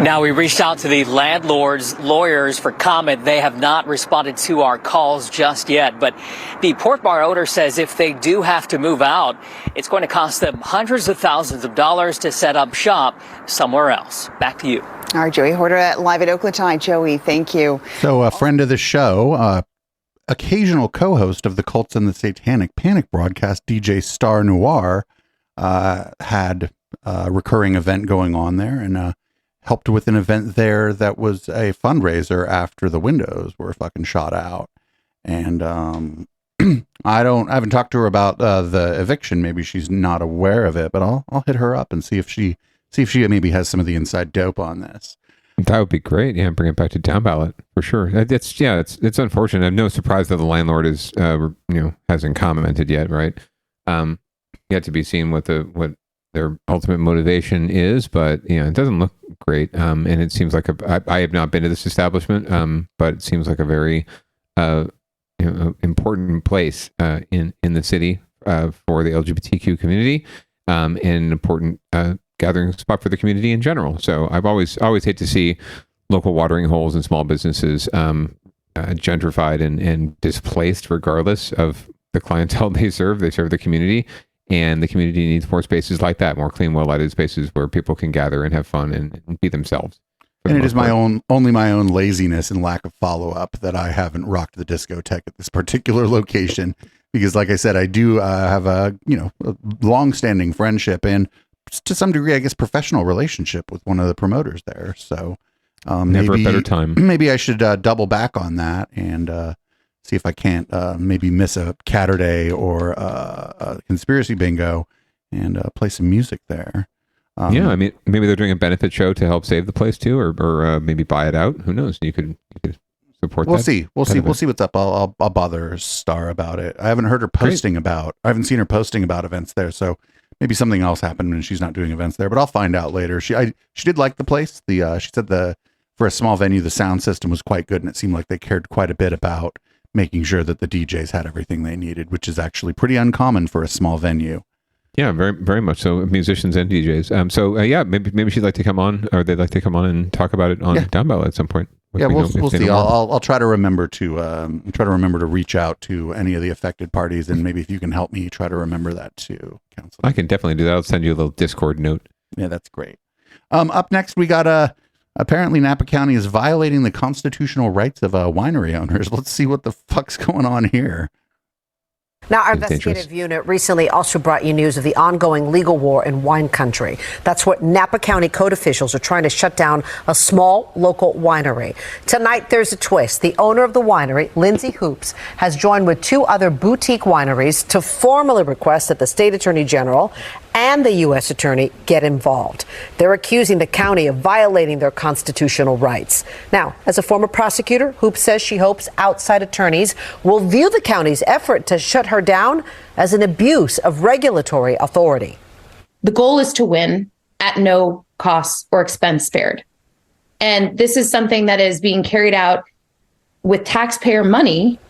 Now, we reached out to the landlord's lawyers for comment. They have not responded to our calls just yet. But the Port Bar owner says if they do have to move out, it's going to cost them hundreds of thousands of dollars to set up shop somewhere else. Back to you. All right, Joey Horter live at Oakland tonight. Joey, thank you. So a friend of the show, occasional co-host of the Cults and the Satanic Panic broadcast, DJ Star Noir, had a recurring event going on there and helped with an event there that was a fundraiser after the windows were fucking shot out. And I haven't talked to her about the eviction. Maybe she's not aware of it, but I'll hit her up and see if she maybe has some of the inside dope on this. That would be great. Yeah, bring it back to Downballot for sure. It's unfortunate. I'm no surprise that the landlord is hasn't commented yet, right? Yet to be seen what their ultimate motivation is, but it doesn't look great. And it seems like I have not been to this establishment, but it seems like a very important place in the city for the LGBTQ community, and an important gathering spot for the community in general. So I've always hate to see local watering holes and small businesses gentrified and displaced, regardless of the clientele they serve. They serve the community. And the community needs more spaces like that, more clean, well-lighted spaces where people can gather and have fun and be themselves. And it is only my own laziness and lack of follow-up that I haven't rocked the discotheque at this particular location. Because like I said, I do have a long-standing friendship and to some degree, I guess, professional relationship with one of the promoters there. So never a better time. Maybe I should double back on that and see if I can't maybe miss a Catterday or a conspiracy bingo and play some music there. I mean, maybe they're doing a benefit show to help save the place too, or maybe buy it out. Who knows? You could support that. We'll see what's up. I'll bother Star about it. I haven't heard her posting I haven't seen her posting about events there. So maybe something else happened and she's not doing events there, but I'll find out later. She did like the place. She said for a small venue, the sound system was quite good and it seemed like they cared quite a bit about making sure that the DJs had everything they needed, which is actually pretty uncommon for a small venue. Yeah, very, very much so. Musicians and DJs. Maybe she'd like to come on, or they'd like to come on and talk about it on Downballot at some point. We'll see. I'll try to remember to reach out to any of the affected parties, and maybe if you can help me try to remember that too, Council. I can definitely do that. I'll send you a little Discord note. Yeah, that's great. Up next, we got apparently Napa County is violating the constitutional rights of winery owners. Let's see what the fuck's going on here. Now, our investigative unit recently also brought you news of the ongoing legal war in wine country. That's what Napa County code officials are trying to shut down a small local winery. Tonight, there's a twist. The owner of the winery, Lindsay Hoops, has joined with two other boutique wineries to formally request that the state attorney general and the U.S. attorney get involved. They're accusing the county of violating their constitutional rights. Now, as a former prosecutor, Hoops says she hopes outside attorneys will view the county's effort to shut her down as an abuse of regulatory authority. The goal is to win at no cost or expense spared. And this is something that is being carried out with taxpayer money.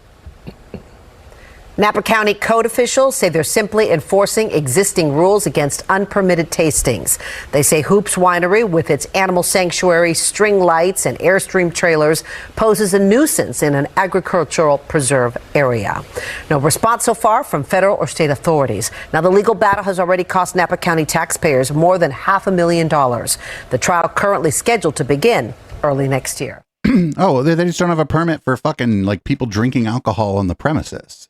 Napa County code officials say they're simply enforcing existing rules against unpermitted tastings. They say Hoops Winery, with its animal sanctuary, string lights, and Airstream trailers, poses a nuisance in an agricultural preserve area. No response so far from federal or state authorities. Now, the legal battle has already cost Napa County taxpayers more than $500,000. The trial currently scheduled to begin early next year. Oh, they just don't have a permit for fucking people drinking alcohol on the premises.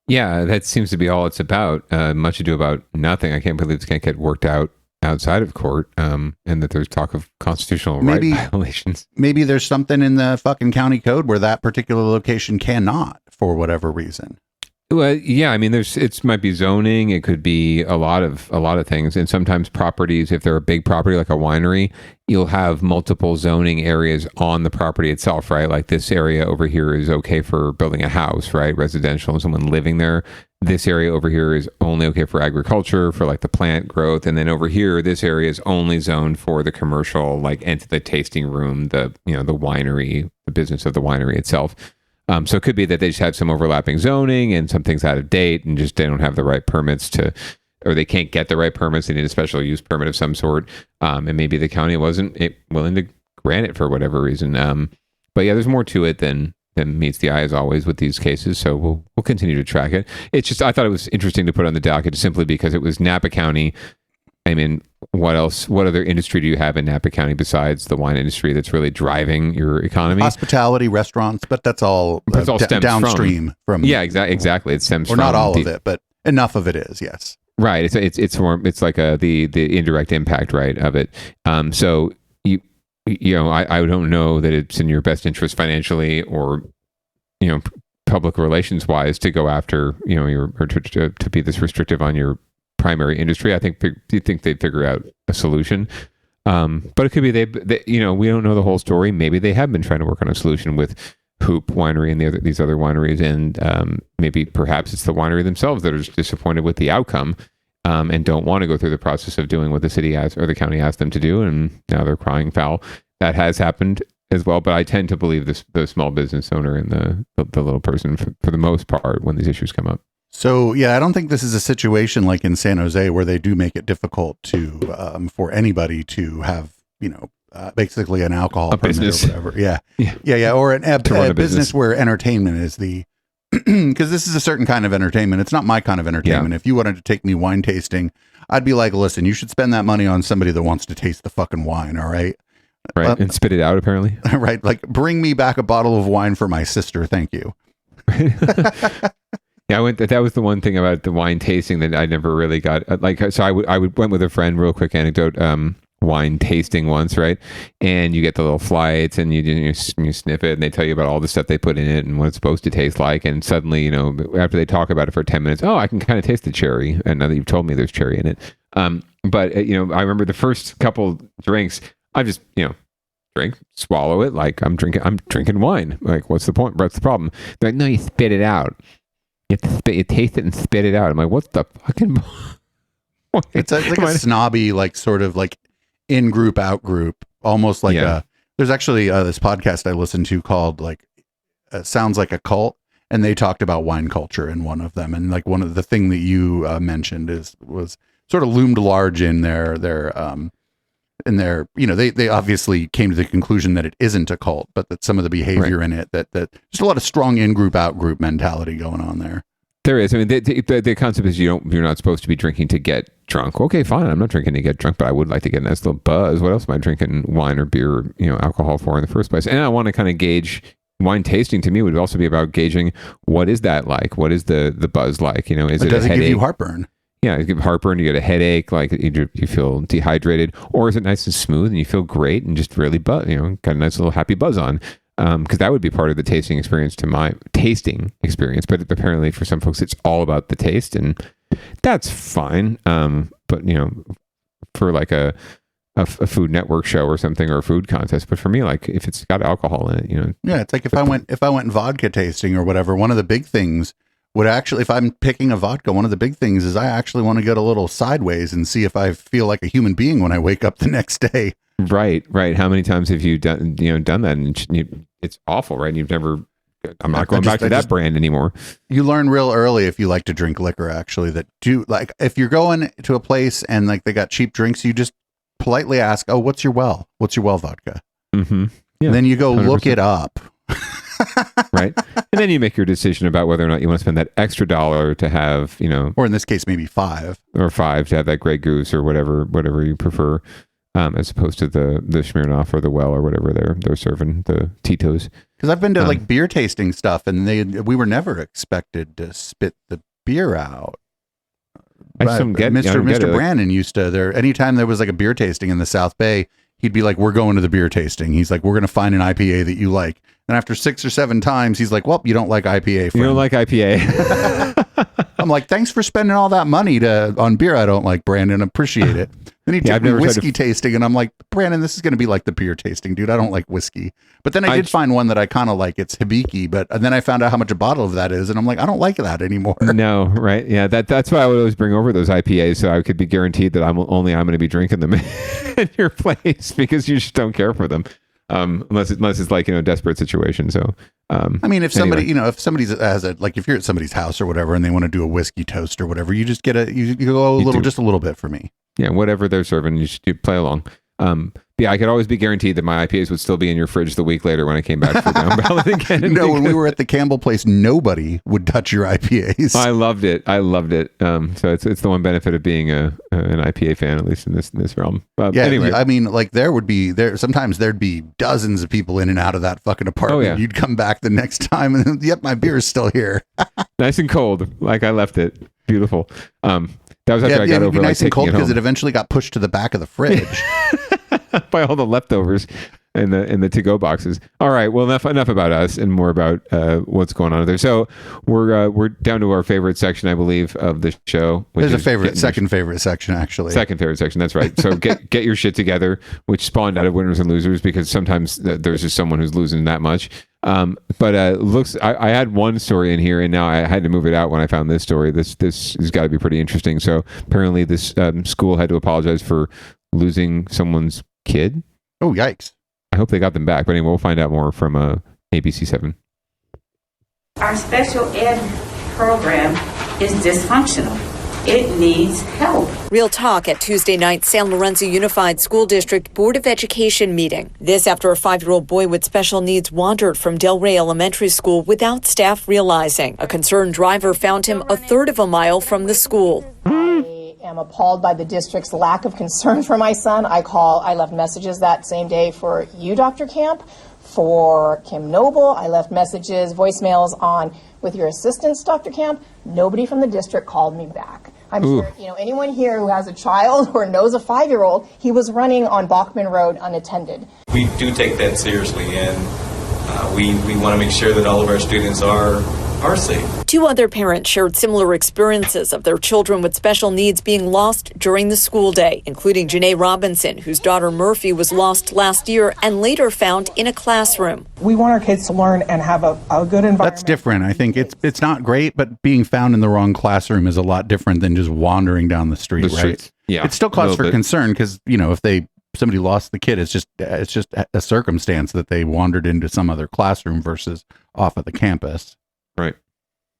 Yeah, that seems to be all it's about. Much ado about nothing. I can't believe this can't get worked out outside of court, and that there's talk of constitutional right violations. Maybe there's something in the fucking county code where that particular location cannot, for whatever reason. Well, yeah, I mean, it might be zoning. It could be a lot of things. And sometimes properties, if they're a big property like a winery, you'll have multiple zoning areas on the property itself, right? Like this area over here is okay for building a house, right? Residential and someone living there. This area over here is only okay for agriculture, for like the plant growth. And then over here, this area is only zoned for the commercial, like into the tasting room, the winery, the business of the winery itself. So it could be that they just have some overlapping zoning and some things out of date and just they don't have the right permits or they can't get the right permits. They need a special use permit of some sort. And maybe the county wasn't willing to grant it for whatever reason. But yeah, there's more to it than meets the eye as always with these cases. So we'll continue to track it. It's just, I thought it was interesting to put on the docket simply because it was Napa County. I mean, what other industry do you have in Napa County besides the wine industry that's really driving your economy? Hospitality, restaurants, but that's all, stems downstream from. Yeah, exactly. It stems or from. Or not all of it, but enough of it is, yes. Right. It's more, it's like the indirect impact, right, of it. So you know, I don't know that it's in your best interest financially or, public relations wise to go after, to be this restrictive on your primary industry. I think they'd figure out a solution. But it could be they, we don't know the whole story. Maybe they have been trying to work on a solution with Hoop Winery and these other wineries, and maybe perhaps it's the winery themselves that are just disappointed with the outcome and don't want to go through the process of doing what the city asked or the county asked them to do, and now they're crying foul. That has happened as well, but I tend to believe the small business owner and the little person for the most part when these issues come up. So, yeah, I don't think this is a situation like in San Jose where they do make it difficult to for anybody to have, basically an alcohol permit business or whatever. Yeah. Or a business where entertainment is because this is a certain kind of entertainment. It's not my kind of entertainment. Yeah. If you wanted to take me wine tasting, I'd be like, listen, you should spend that money on somebody that wants to taste the fucking wine. All right. Right. And spit it out, apparently. Right. Like, bring me back a bottle of wine for my sister. Thank you. Yeah, that was the one thing about the wine tasting that I never really got. So I went with a friend, real quick anecdote, wine tasting once, right? And you get the little flights and you sniff it and they tell you about all the stuff they put in it and what it's supposed to taste like. And suddenly, after they talk about it for 10 minutes, oh, I can kind of taste the cherry. And now that you've told me there's cherry in it. But I remember the first couple drinks, I just, drink, swallow it like I'm drinking wine. Like, what's the point? What's the problem? They're like, no, you spit it out. You have to you taste it and spit it out. I'm like, what the fucking? It's like a snobby, like sort of like in group, out group, almost like there's actually this podcast I listened to called Sounds Like a Cult. And they talked about wine culture in one of them. And like one of the thing that you mentioned was sort of loomed large in their they obviously came to the conclusion that it isn't a cult, but that some of the behavior in it, that just a lot of strong in-group, out-group mentality going on there. There is. I mean, the concept is you're not supposed to be drinking to get drunk. Okay, fine. I'm not drinking to get drunk, but I would like to get a nice little buzz. What else am I drinking wine or beer or, alcohol for in the first place? And I want to kind of gauge. Wine tasting to me would also be about gauging what is that like? What is the buzz like? Is it does a it headache? give you heartburn? Yeah, you get heartburn, you get a headache, like you feel dehydrated, or is it nice and smooth and you feel great and just really got a nice little happy buzz on? Because that would be part of the tasting experience to my tasting experience. But apparently for some folks, it's all about the taste, and that's fine. But for like a Food Network show or something, or a food contest. But for me, like if it's got alcohol in it, Yeah, it's like if I went vodka tasting or whatever, one of the big things would actually, if I'm picking a vodka, one of the big things is I actually want to get a little sideways and see if I feel like a human being when I wake up the next day. Right. How many times have you done that? And it's awful, right? You've never. I'm not going back to that brand anymore. You learn real early if you like to drink liquor. Actually, if you're going to a place and like they got cheap drinks, you just politely ask, "Oh, what's your well vodka?" Mm-hmm. Yeah, and then you go 100%. Look it up. Right. And then you make your decision about whether or not you want to spend that extra $1 to have, or in this case, maybe $5 to have that Grey Goose or whatever you prefer, as opposed to the Smirnoff or the Well or whatever they're serving, the Tito's. Because I've been to like beer tasting stuff, and we were never expected to spit the beer out. Mr. Brandon used to anytime there was like a beer tasting in the South Bay, he'd be like, "We're going to the beer tasting." He's like, "We're going to find an IPA that you like." And after 6 or 7 times, he's like, "Well, you don't like IPA. Friend. You don't like IPA." I'm like, thanks for spending all that money on beer I don't like, Brandon. Appreciate it. Then he took me whiskey tasting, and I'm like, Brandon, this is going to be like the beer tasting, dude. I don't like whiskey. But then I did find one that I kind of like. It's Hibiki, but then I found out how much a bottle of that is, and I'm like, I don't like that anymore. No, right? Yeah, that's why I would always bring over those IPAs, so I could be guaranteed that I'm going to be drinking them in your place, because you just don't care for them, unless it's like, a desperate situation. So I mean, if somebody, if somebody has if you're at somebody's house or whatever, and they want to do a whiskey toast or whatever, you just get you go just a little bit for me. Yeah, whatever they're serving, you should play along. Yeah, I could always be guaranteed that my IPAs would still be in your fridge the week later when I came back for Downballot again. No, when we were at the Campbell place, nobody would touch your IPAs. I loved it. So it's the one benefit of being an IPA fan, at least in this realm. Anyway, I mean, sometimes there'd be dozens of people in and out of that fucking apartment. Oh, yeah. You'd come back the next time, and yep, my beer is still here. Nice and cold, like I left it. Beautiful. That was after I got over nice and cold because it it eventually got pushed to the back of the fridge by all the leftovers in the to-go boxes. All right, well, enough about us and more about what's going on there. So we're down to our favorite section, I believe, of the show. There's a second favorite section, actually. Second favorite section. That's right. So get your shit together, which spawned out of winners and losers, because sometimes there's just someone who's losing that much. But I had one story in here, and now I had to move it out when I found this story. This has got to be pretty interesting. So apparently this school had to apologize for losing someone's kid. Oh, yikes. I hope they got them back. But anyway, we'll find out more from ABC7. Our special ed program is dysfunctional. It needs help. Real talk at Tuesday night's San Lorenzo Unified School District Board of Education meeting. This after a 5-year-old boy with special needs wandered from Del Rey Elementary School without staff realizing. A concerned driver found him a third of a mile from the school. I am appalled by the district's lack of concern for my son. I left messages that same day for you, Dr. Camp, for Kim Noble. I left messages, voicemails with your assistants, Dr. Camp. Nobody from the district called me back. I'm sure, anyone here who has a child or knows a 5-year-old, he was running on Bachman Road unattended. We do take that seriously, and we want to make sure that all of our students are safe. 2 other parents shared similar experiences of their children with special needs being lost during the school day, including Janae Robinson, whose daughter Murphy was lost last year and later found in a classroom. We want our kids to learn and have a good environment. That's different. I think it's not great, but being found in the wrong classroom is a lot different than just wandering down the street, right? Yeah, it's still cause for concern because, if somebody lost the kid, it's just a circumstance that they wandered into some other classroom versus off of the campus. Right.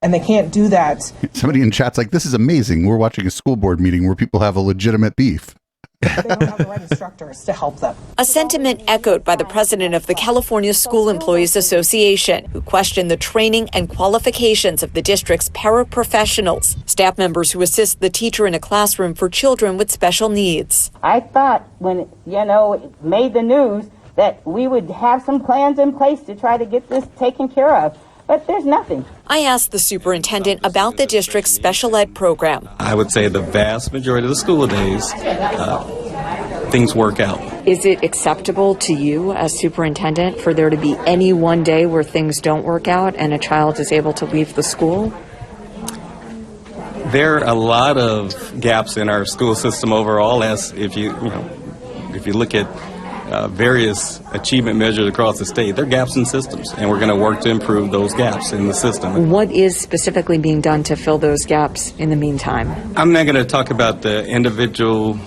And they can't do that. Somebody in chat's like, this is amazing. We're watching a school board meeting where people have a legitimate beef. They don't have the right instructors to help them. A sentiment echoed by the president of the California School Employees Association, who questioned the training and qualifications of the district's paraprofessionals, staff members who assist the teacher in a classroom for children with special needs. I thought when, it made the news that we would have some plans in place to try to get this taken care of. But there's nothing. I asked the superintendent about the district's special ed program. I would say the vast majority of the school days, things work out. Is it acceptable to you as superintendent for there to be any one day where things don't work out and a child is able to leave the school? There are a lot of gaps in our school system overall, as if you look at various achievement measures across the state, there are gaps in systems, and we're going to work to improve those gaps in the system. What is specifically being done to fill those gaps in the meantime? I'm not going to talk about the individual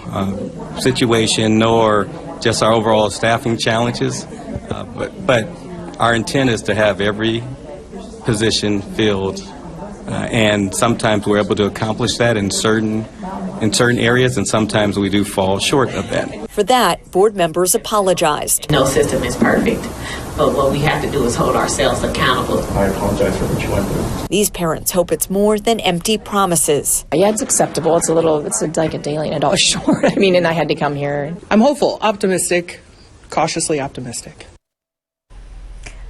situation nor just our overall staffing challenges, but our intent is to have every position filled, and sometimes we're able to accomplish that in certain areas, and sometimes we do fall short of that. For that, board members apologized. No system is perfect, but what we have to do is hold ourselves accountable. I apologize for what you went through. These parents hope it's more than empty promises. Yeah, it's acceptable. It's like a daily and a dollar short. And I had to come here. I'm hopeful, optimistic, cautiously optimistic.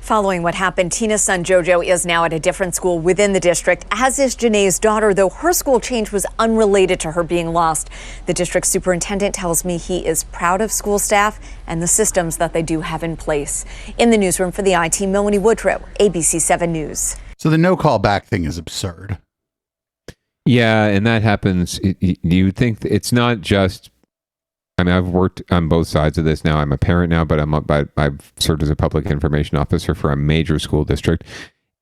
Following what happened, Tina's son Jojo is now at a different school within the district, as is Janae's daughter, though her school change was unrelated to her being lost. The district superintendent tells me he is proud of school staff and the systems that they do have in place. In the newsroom for the IT, Melanie Woodrow, ABC7 News. So the no call back thing is absurd. Yeah, and that happens. You think it's not just. I mean, I've worked on both sides of this now. I'm a parent now, but I've served as a public information officer for a major school district,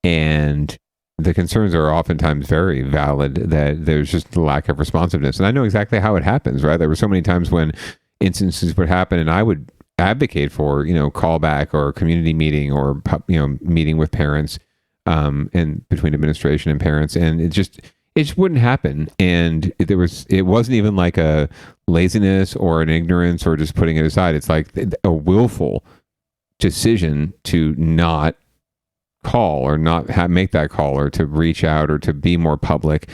and the concerns are oftentimes very valid. That there's just a lack of responsiveness, and I know exactly how it happens. Right, there were so many times when instances would happen, and I would advocate for callback or community meeting or meeting with parents, and between administration and parents, and it just wouldn't happen. And it wasn't even like a laziness or an ignorance or just putting it aside. It's like a willful decision to not call or not make that call or to reach out or to be more public.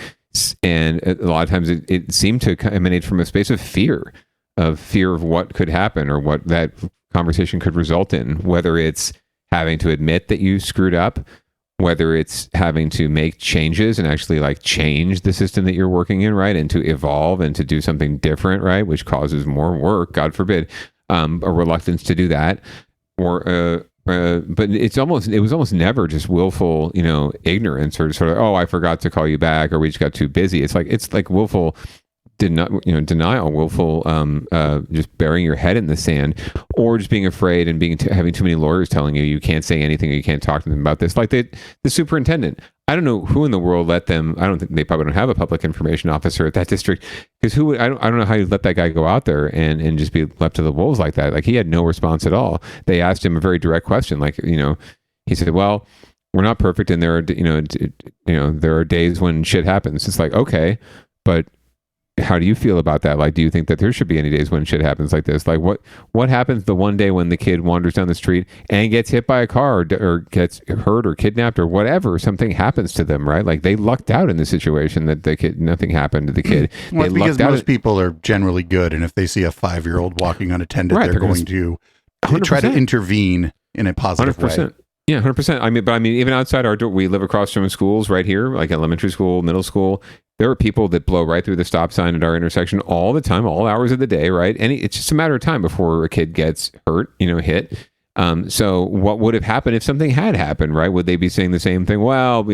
And a lot of times it seemed to emanate from a space of fear of what could happen or what that conversation could result in, whether it's having to admit that you screwed up, whether it's having to make changes and actually change the system that you're working in, right? And to evolve and to do something different, right? Which causes more work, God forbid, a reluctance to do that. Or, but it was almost never just willful, ignorance or sort of, oh, I forgot to call you back or we just got too busy. It's like willful denial, willful, just burying your head in the sand, or just being afraid and having too many lawyers telling you can't say anything or you can't talk to them about this. Like the superintendent, I don't know who in the world let them. I don't think they probably don't have a public information officer at that district, because I don't know how you let that guy go out there and just be left to the wolves like that. Like, he had no response at all. They asked him a very direct question, he said, well, we're not perfect, and there are there are days when shit happens. It's like, okay, but how do you feel about that? Like, do you think that there should be any days when shit happens like this? Like, what happens the one day when the kid wanders down the street and gets hit by a car or gets hurt or kidnapped or whatever? Something happens to them, right? Like, they lucked out in the situation that nothing happened to the kid. Well, because most people are generally good, and if they see a 5-year-old walking unattended, they're going to try to intervene in a positive 100%. way. Yeah, 100%. I mean, even outside our door, we live across from schools right here, like elementary school, middle school. There are people that blow right through the stop sign at our intersection all the time, all hours of the day, right? And it's just a matter of time before a kid gets hurt, hit. So what would have happened if something had happened, right? Would they be saying the same thing? Well,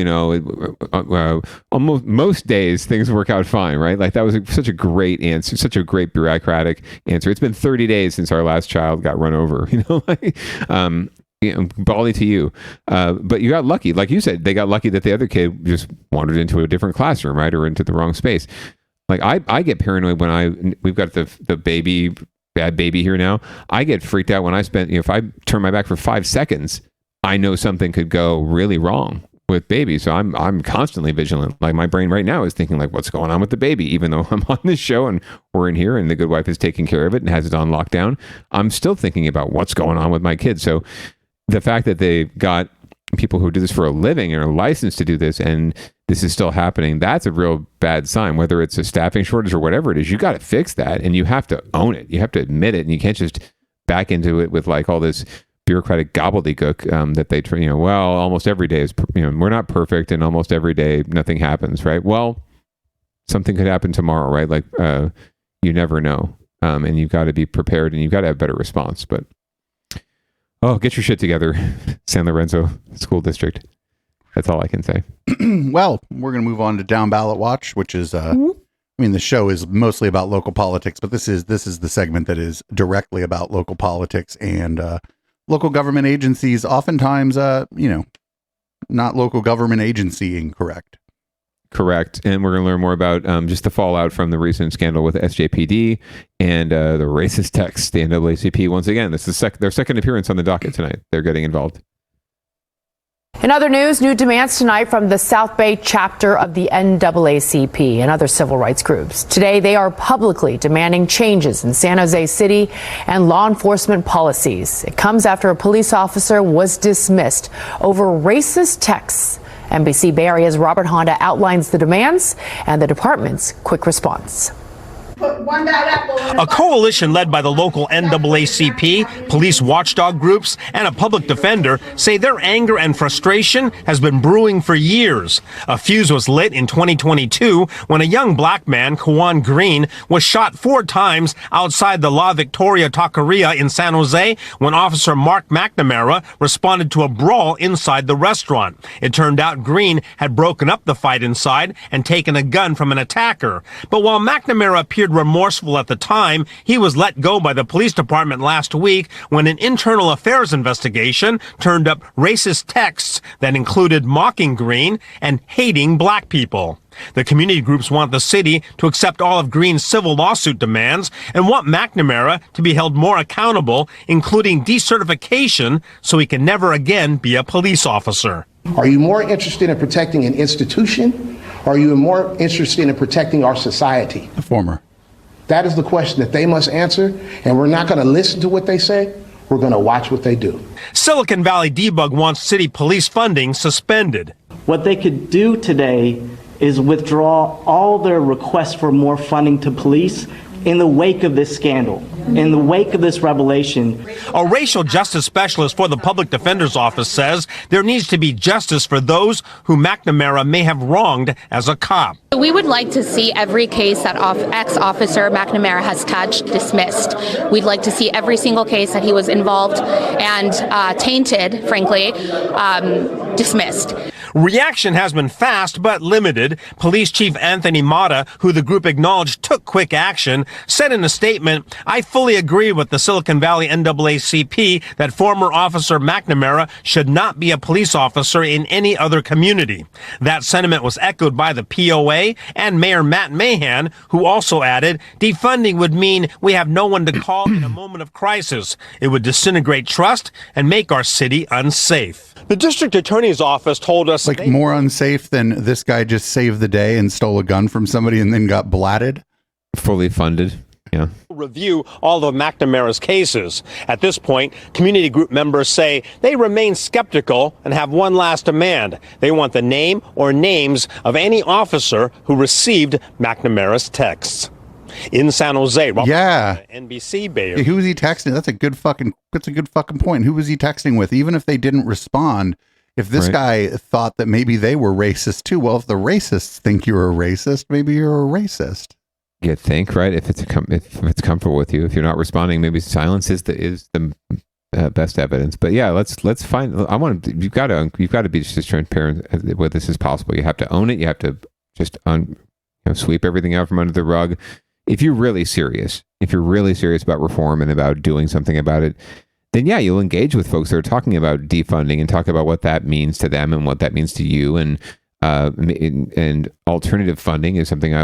almost most days things work out fine, right? Like, that was such a great answer, such a great bureaucratic answer. It's been 30 days since our last child got run over, Bally to you. But you got lucky. Like you said, they got lucky that the other kid just wandered into a different classroom, right? Or into the wrong space. Like, I get paranoid when we've got the bad baby here now. I get freaked out when if I turn my back for 5 seconds, I know something could go really wrong with baby. So I'm constantly vigilant. Like, my brain right now is thinking, like, what's going on with the baby? Even though I'm on this show and we're in here and the good wife is taking care of it and has it on lockdown, I'm still thinking about what's going on with my kid. So the fact that they've got people who do this for a living and are licensed to do this, and this is still happening, that's a real bad sign. Whether it's a staffing shortage or whatever it is, you got to fix that, and you have to own it. You have to admit it, and you can't just back into it with like all this bureaucratic gobbledygook that they try. Well, almost every day is we're not perfect, and almost every day nothing happens, right? Well, something could happen tomorrow, right? Like you never know, and you've got to be prepared, and you've got to have better response, but. Oh, get your shit together, San Lorenzo School District. That's all I can say. Well, we're going to move on to Down Ballot Watch, which is, the show is mostly about local politics, but this is the segment that is directly about local politics and local government agencies. Oftentimes, not local government agency incorrect. Correct. And we're going to learn more about just the fallout from the recent scandal with SJPD and the racist text, the NAACP. Once again, this is their second appearance on the docket tonight. They're getting involved. In other news, new demands tonight from the South Bay chapter of the NAACP and other civil rights groups. Today, they are publicly demanding changes in San Jose City and law enforcement policies. It comes after a police officer was dismissed over racist texts. NBC Bay Area's Robert Honda outlines the demands and the department's quick response. But A coalition led by the local NAACP, police watchdog groups, and a public defender say their anger and frustration has been brewing for years. A fuse was lit in 2022 when a young black man, Kawan Green, was shot 4 times outside the La Victoria Taqueria in San Jose when Officer Mark McNamara responded to a brawl inside the restaurant. It turned out Green had broken up the fight inside and taken a gun from an attacker. But while McNamara appeared remorseful at the time, he was let go by the police department last week when an internal affairs investigation turned up racist texts that included mocking Green and hating black people. The community groups want the city to accept all of Green's civil lawsuit demands and want McNamara to be held more accountable, including decertification, so he can never again be a police officer. Are you more interested in protecting an institution, or are you more interested in protecting our society? The former. That is the question that they must answer, and we're not going to listen to what they say. We're going to watch what they do. Silicon Valley Debug wants city police funding suspended. What they could do today is withdraw all their requests for more funding to police in the wake of this scandal, in the wake of this revelation. A racial justice specialist for the public defender's office says there needs to be justice for those who McNamara may have wronged as a cop. We would like to see every case that ex-officer McNamara has touched dismissed. We'd like to see every single case that he was involved and tainted, frankly, dismissed. Reaction has been fast but limited. Police Chief Anthony Mata, who the group acknowledged took quick action, said in a statement, "I fully agree with the Silicon Valley NAACP that former Officer McNamara should not be a police officer in any other community." That sentiment was echoed by the POA and Mayor Matt Mahan, who also added, "Defunding would mean we have no one to call in a moment of crisis. It would disintegrate trust and make our city unsafe." The district attorney's office told us more unsafe than this guy just saved the day and stole a gun from somebody and then got blatted. Fully funded. Yeah. Review all of McNamara's cases. At this point, community group members say they remain skeptical and have one last demand. They want the name or names of any officer who received McNamara's texts. In San Jose, NBC Bay Area. Who was he texting? That's a good fucking point. Who was he texting with? Even if they didn't respond, if this guy thought that maybe they were racist too, well, if the racists think you're a racist, maybe you're a racist. You think, right? If it's comfortable with you, if you're not responding, maybe silence is the best evidence. But yeah, let's find. You've got to be just as transparent with this as possible. You have to own it. You have to just sweep everything out from under the rug. If you're really serious about reform and about doing something about it, then yeah, you'll engage with folks that are talking about defunding and talk about what that means to them and what that means to you. And alternative funding is something I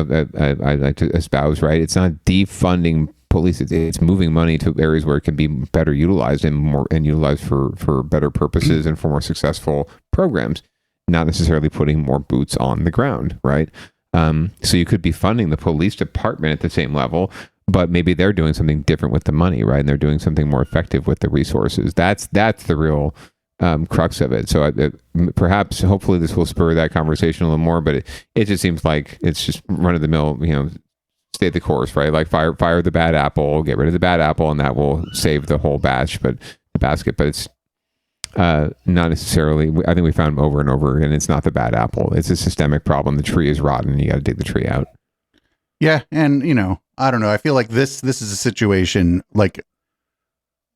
like to espouse, right? It's not defunding police. It's moving money to areas where it can be better utilized and utilized for better purposes and for more successful programs, not necessarily putting more boots on the ground, right? So you could be funding the police department at the same level, but maybe they're doing something different with the money, right? And they're doing something more effective with the resources. That's the real crux of it. So perhaps, hopefully, this will spur that conversation a little more. But it just seems like it's just run of the mill, stay the course, right? Like fire the bad apple, get rid of the bad apple, and that will save the whole basket. But it's not necessarily. I think we found over and over again. It's not the bad apple. It's a systemic problem. The tree is rotten. You got to dig the tree out. Yeah, and I don't know. I feel like this is a situation like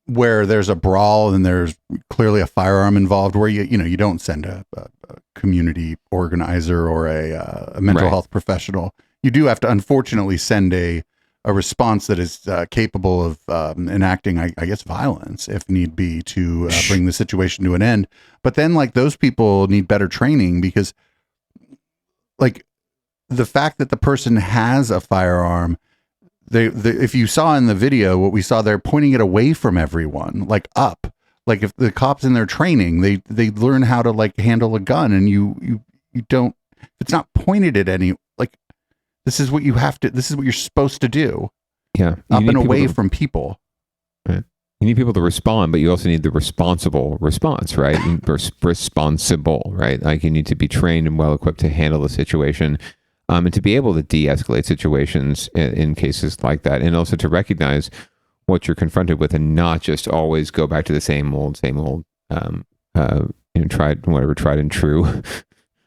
where there's a brawl and there's clearly a firearm involved, where you don't send a community organizer or a mental health professional. You do have to, unfortunately, send a response that is capable of enacting, I guess, violence if need be to bring the situation to an end. But then, those people need better training, because, the fact that the person has a firearm, if you saw in the video what we saw, they're pointing it away from everyone, up. If the cops in their training, they learn how to handle a gun, and you don't. If it's not pointed at any. This is what you have to. This is what you're supposed to do. Yeah, up and away from people. Right. You need people to respond, but you also need the responsible response, right? Responsible, right? You need to be trained and well equipped to handle the situation. and to be able to de-escalate situations in cases like that, and also to recognize what you're confronted with, and not just always go back to the same old, tried and true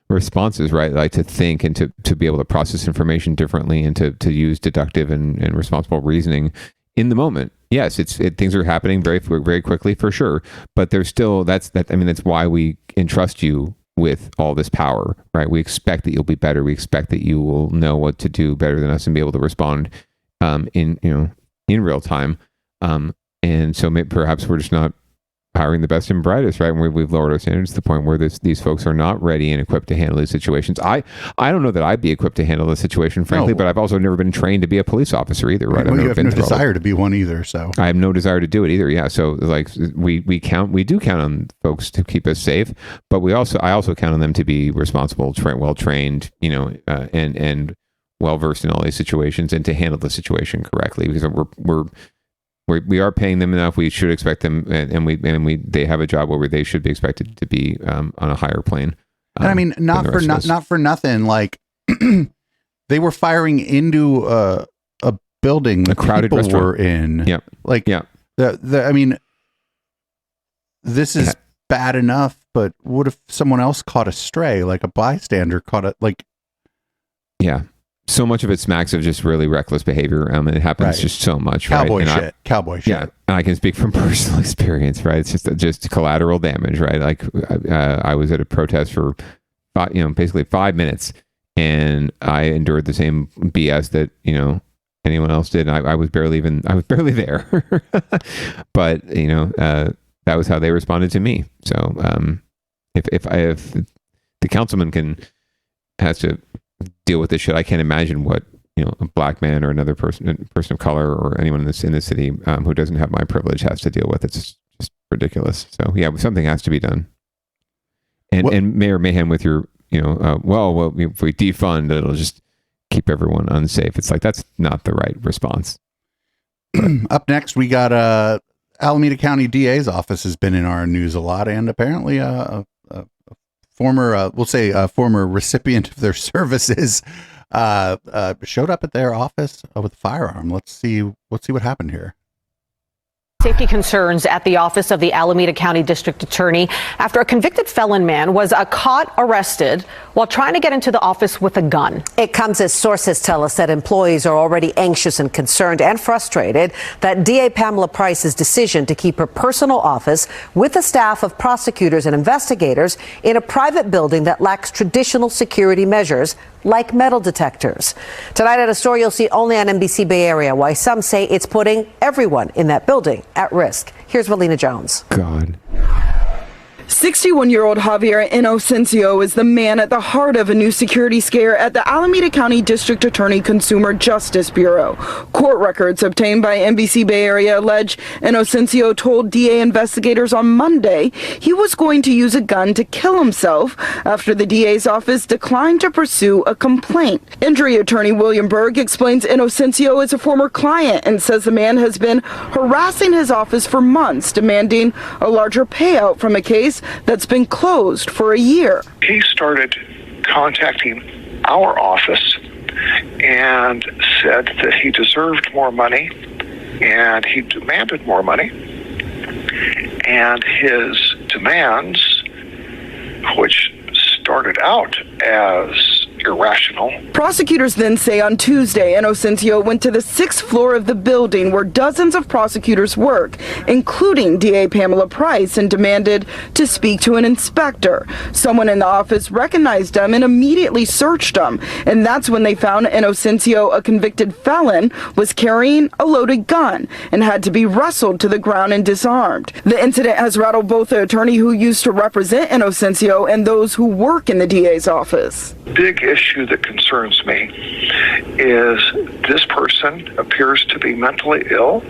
responses, right? Like to think and to be able to process information differently, and to use deductive and responsible reasoning in the moment. Yes, things are happening very, very quickly for sure, but there's still that's why we entrust you with all this power, right? We expect that you'll be better. We expect that you will know what to do better than us and be able to respond in real time. And so perhaps we're just not hiring the best and brightest, right? And we've lowered our standards to the point where these folks are not ready and equipped to handle these situations. I don't know that I'd be equipped to handle the situation, frankly, but I've also never been trained to be a police officer either, right? Well, you have no desire to be one either, so. I have no desire to do it either, yeah. So like we do count on folks to keep us safe, but I also count on them to be responsible, well-trained, and well-versed in all these situations, and to handle the situation correctly, because we are paying them enough. We should expect them, and they have a job where they should be expected to be on a higher plane. And I mean, not for nothing. Like they were firing into a building that crowded people restaurant were in. Yep. Like I mean, this is bad enough, but what if someone else caught a stray, like a bystander caught it? Like, yeah. So much of it smacks of just really reckless behavior. And it happens just so much. Cowboy right? Cowboy shit. Yeah. And I can speak from personal experience, right? It's just collateral damage, right? Like I was at a protest for, basically 5 minutes, and I endured the same BS that, anyone else did. I was barely there, but that was how they responded to me. So, if the councilman has to deal with this shit, I can't imagine what a black man or another person of color or anyone in this city who doesn't have my privilege has to deal with. It's just ridiculous. So yeah, something has to be done. And Mayor Mahan, with your well, if we defund, it'll just keep everyone unsafe. It's like, that's not the right response. Up next, we got Alameda County DA's office has been in our news a lot, and apparently former recipient of their services showed up at their office with a firearm. Let's see what happened here. Safety concerns at the office of the Alameda County District Attorney after a convicted felon man was caught arrested while trying to get into the office with a gun. It comes as sources tell us that employees are already anxious and concerned and frustrated that DA Pamela Price's decision to keep her personal office with a staff of prosecutors and investigators in a private building that lacks traditional security measures like metal detectors. Tonight at a story you'll see only on NBC Bay Area, why some say it's putting everyone in that building at risk. Here's Relina Jones. God. 61-year-old Javier Inocencio is the man at the heart of a new security scare at the Alameda County District Attorney Consumer Justice Bureau. Court records obtained by NBC Bay Area allege Inocencio told DA investigators on Monday he was going to use a gun to kill himself after the DA's office declined to pursue a complaint. Injury attorney William Berg explains Inocencio is a former client and says the man has been harassing his office for months, demanding a larger payout from a case that's been closed for a year. He started contacting our office and said that he deserved more money, and he demanded more money. And his demands, which started out as irrational. Prosecutors then say on Tuesday, Inocencio went to the 6th floor of the building where dozens of prosecutors work, including DA Pamela Price, and demanded to speak to an inspector. Someone in the office recognized him and immediately searched him, and that's when they found Inocencio, a convicted felon, was carrying a loaded gun and had to be wrestled to the ground and disarmed. The incident has rattled both the attorney who used to represent Inocencio and those who work in the DA's office. Big issue that concerns me is this person appears to be mentally ill,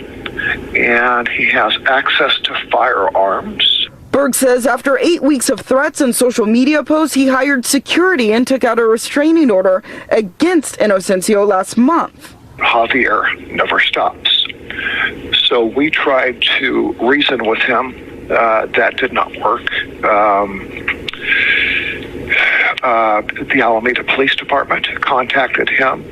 and he has access to firearms. Berg says after 8 weeks of threats and social media posts, he hired security and took out a restraining order against Inocencio last month. Javier never stops. So we tried to reason with him. That did not work. the Alameda Police Department contacted him.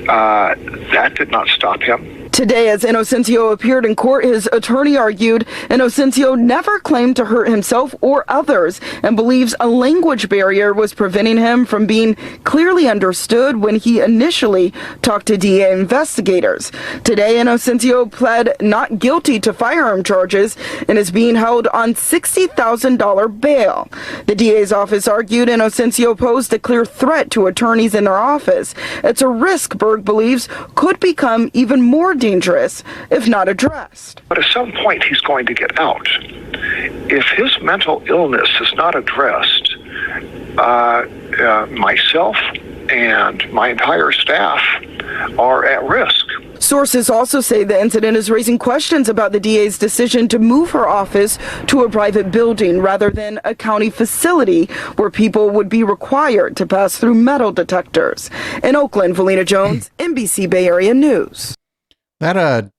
That did not stop him. Today, as Inocencio appeared in court, his attorney argued Inocencio never claimed to hurt himself or others and believes a language barrier was preventing him from being clearly understood when he initially talked to DA investigators. Today, Inocencio pled not guilty to firearm charges and is being held on $60,000 bail. The DA's office argued Inocencio posed a clear threat to attorneys in their office. It's a risk Berg believes could become even more dangerous if not addressed. But at some point, he's going to get out. If his mental illness is not addressed, myself and my entire staff are at risk. Sources also say the incident is raising questions about the DA's decision to move her office to a private building rather than a county facility where people would be required to pass through metal detectors. In Oakland, Valina Jones, NBC Bay Area News. That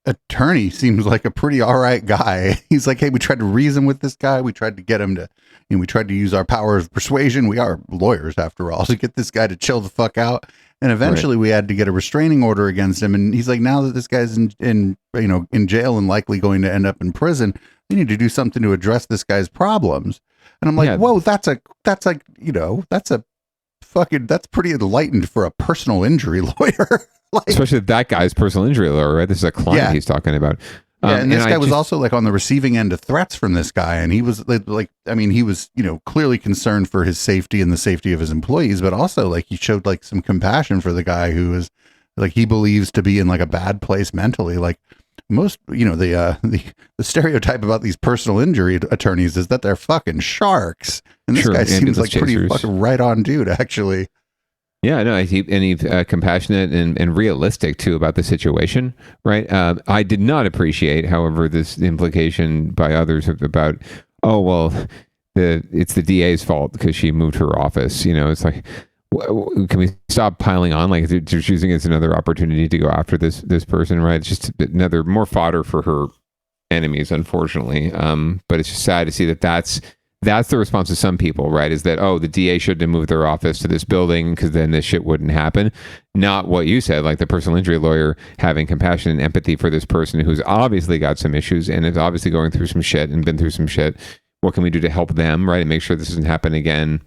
attorney seems like a pretty all right guy. He's like, hey, we tried to reason with this guy. We tried to get him to, we tried to use our power of persuasion. We are lawyers after all, to get this guy to chill the fuck out. And eventually we had to get a restraining order against him. And he's like, now that this guy's in jail and likely going to end up in prison, we need to do something to address this guy's problems. And I'm like, whoa, that's pretty enlightened for a personal injury lawyer. Especially that guy's personal injury lawyer, right? This is a client he's talking about. And this guy was also like on the receiving end of threats from this guy. And he was he was, clearly concerned for his safety and the safety of his employees, but also like he showed like some compassion for the guy who is like, he believes to be in like a bad place mentally. Like most, the stereotype about these personal injury attorneys is that they're fucking sharks. And this guy seems like pretty fucking right on dude, actually. Yeah, no, he's compassionate and realistic too about the situation, right? I did not appreciate, however, this implication by others about, it's the DA's fault because she moved her office. It's like, can we stop piling on? Like they're choosing as another opportunity to go after this person, right? It's just another more fodder for her enemies, unfortunately. But it's just sad to see that's the response of some people, right? Is that, the DA shouldn't have moved their office to this building because then this shit wouldn't happen. Not what you said, like the personal injury lawyer having compassion and empathy for this person who's obviously got some issues and is obviously going through some shit and been through some shit. What can we do to help them, right? And make sure this doesn't happen again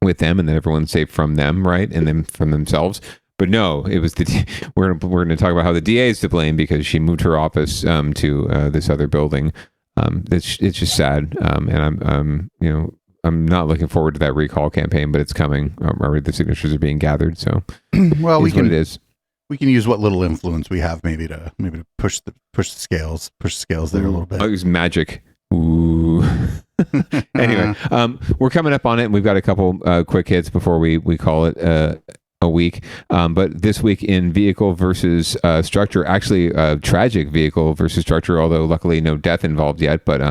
with them and that everyone's safe from them, right? And then from themselves. But no, it was we're going to talk about how the DA is to blame because she moved her office to this other building. It's just sad, and I'm not looking forward to that recall campaign, but it's coming. Already the signatures are being gathered, so well, we can use what little influence we have, maybe to push the scales there a little bit. I'll use magic. Ooh. Anyway, we're coming up on it, and we've got a couple quick hits before we call it a week. But this week in vehicle versus structure, actually tragic vehicle versus structure, although luckily no death involved yet, but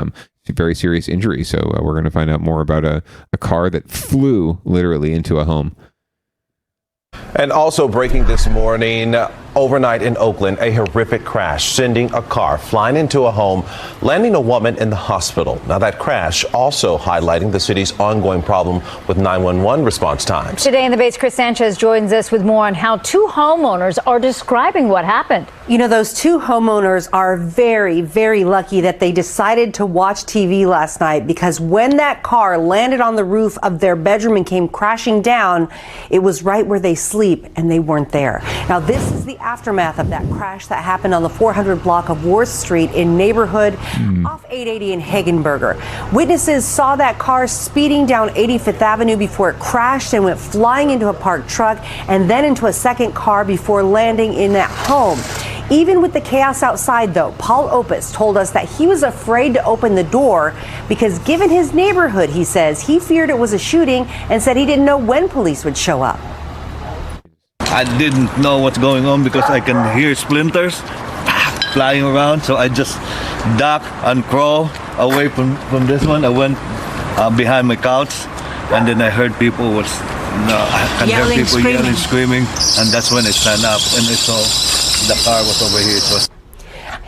very serious injury. So we're going to find out more about a car that flew literally into a home. And also breaking this morning, overnight in Oakland, a horrific crash, sending a car flying into a home, landing a woman in the hospital. Now that crash also highlighting the city's ongoing problem with 911 response times. Today in the Base, Chris Sanchez joins us with more on how two homeowners are describing what happened. Those two homeowners are very, very lucky that they decided to watch TV last night, because when that car landed on the roof of their bedroom and came crashing down, it was right where they sleep and they weren't there. Now this is the aftermath of that crash that happened on the 400 block of Worth Street in neighborhood off 880 in Hagenberger. Witnesses saw that car speeding down 85th Avenue before it crashed and went flying into a parked truck and then into a second car before landing in that home. Even with the chaos outside, though, Paul Opus told us that he was afraid to open the door because given his neighborhood, he says, he feared it was a shooting and said he didn't know when police would show up. I didn't know what's going on because I can hear splinters flying around, so I just duck and crawl away from this one. I went behind my couch, and then I heard people Yelling, screaming, and that's when I stand up and I saw the car was over here.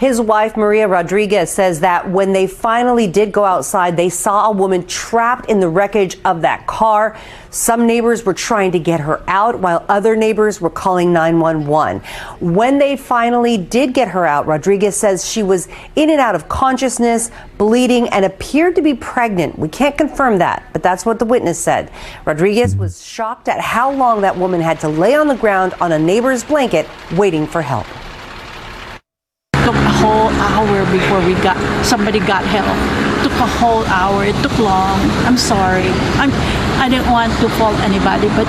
His wife, Maria Rodriguez, says that when they finally did go outside, they saw a woman trapped in the wreckage of that car. Some neighbors were trying to get her out while other neighbors were calling 911. When they finally did get her out, Rodriguez says she was in and out of consciousness, bleeding, and appeared to be pregnant. We can't confirm that, but that's what the witness said. Rodriguez was shocked at how long that woman had to lay on the ground on a neighbor's blanket waiting for help. It took a whole hour before somebody got help. It took a whole hour. It took long. I'm sorry. I didn't want to fault anybody, but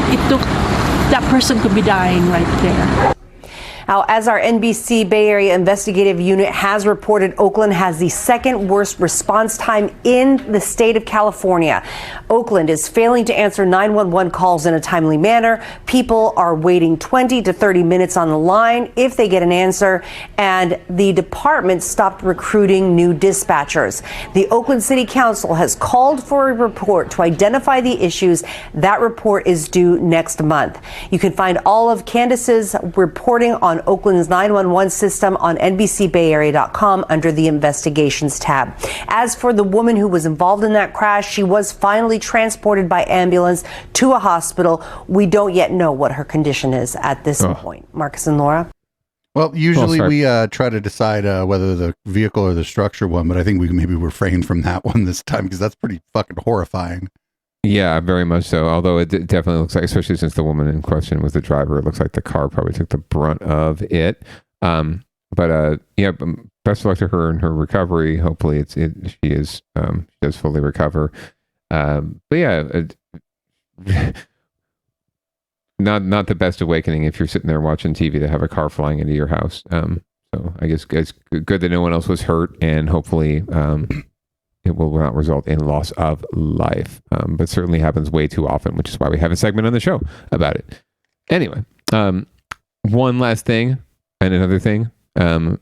that person could be dying right there. Now, as our NBC Bay Area investigative unit has reported, Oakland has the second worst response time in the state of California. Oakland is failing to answer 911 calls in a timely manner. People are waiting 20 to 30 minutes on the line if they get an answer, and the department stopped recruiting new dispatchers. The Oakland City Council has called for a report to identify the issues. That report is due next month. You can find all of Candace's reporting on Oakland's 911 system on NBCBayArea.com under the Investigations tab. As for the woman who was involved in that crash, she was finally transported by ambulance to a hospital. We don't yet know what her condition is at this point. Marcus and Laura? Well, usually we try to decide whether the vehicle or the structure won, but I think we can maybe refrain from that one this time because that's pretty fucking horrifying. Yeah, very much so. Although it definitely looks like, especially since the woman in question was the driver, it looks like the car probably took the brunt of it. But best of luck to her in her recovery. Hopefully, she does fully recover. But yeah, not the best awakening if you're sitting there watching TV to have a car flying into your house. So I guess it's good that no one else was hurt, and hopefully it will not result in loss of life, but certainly happens way too often, which is why we have a segment on the show about it. Anyway, one last thing and another thing, and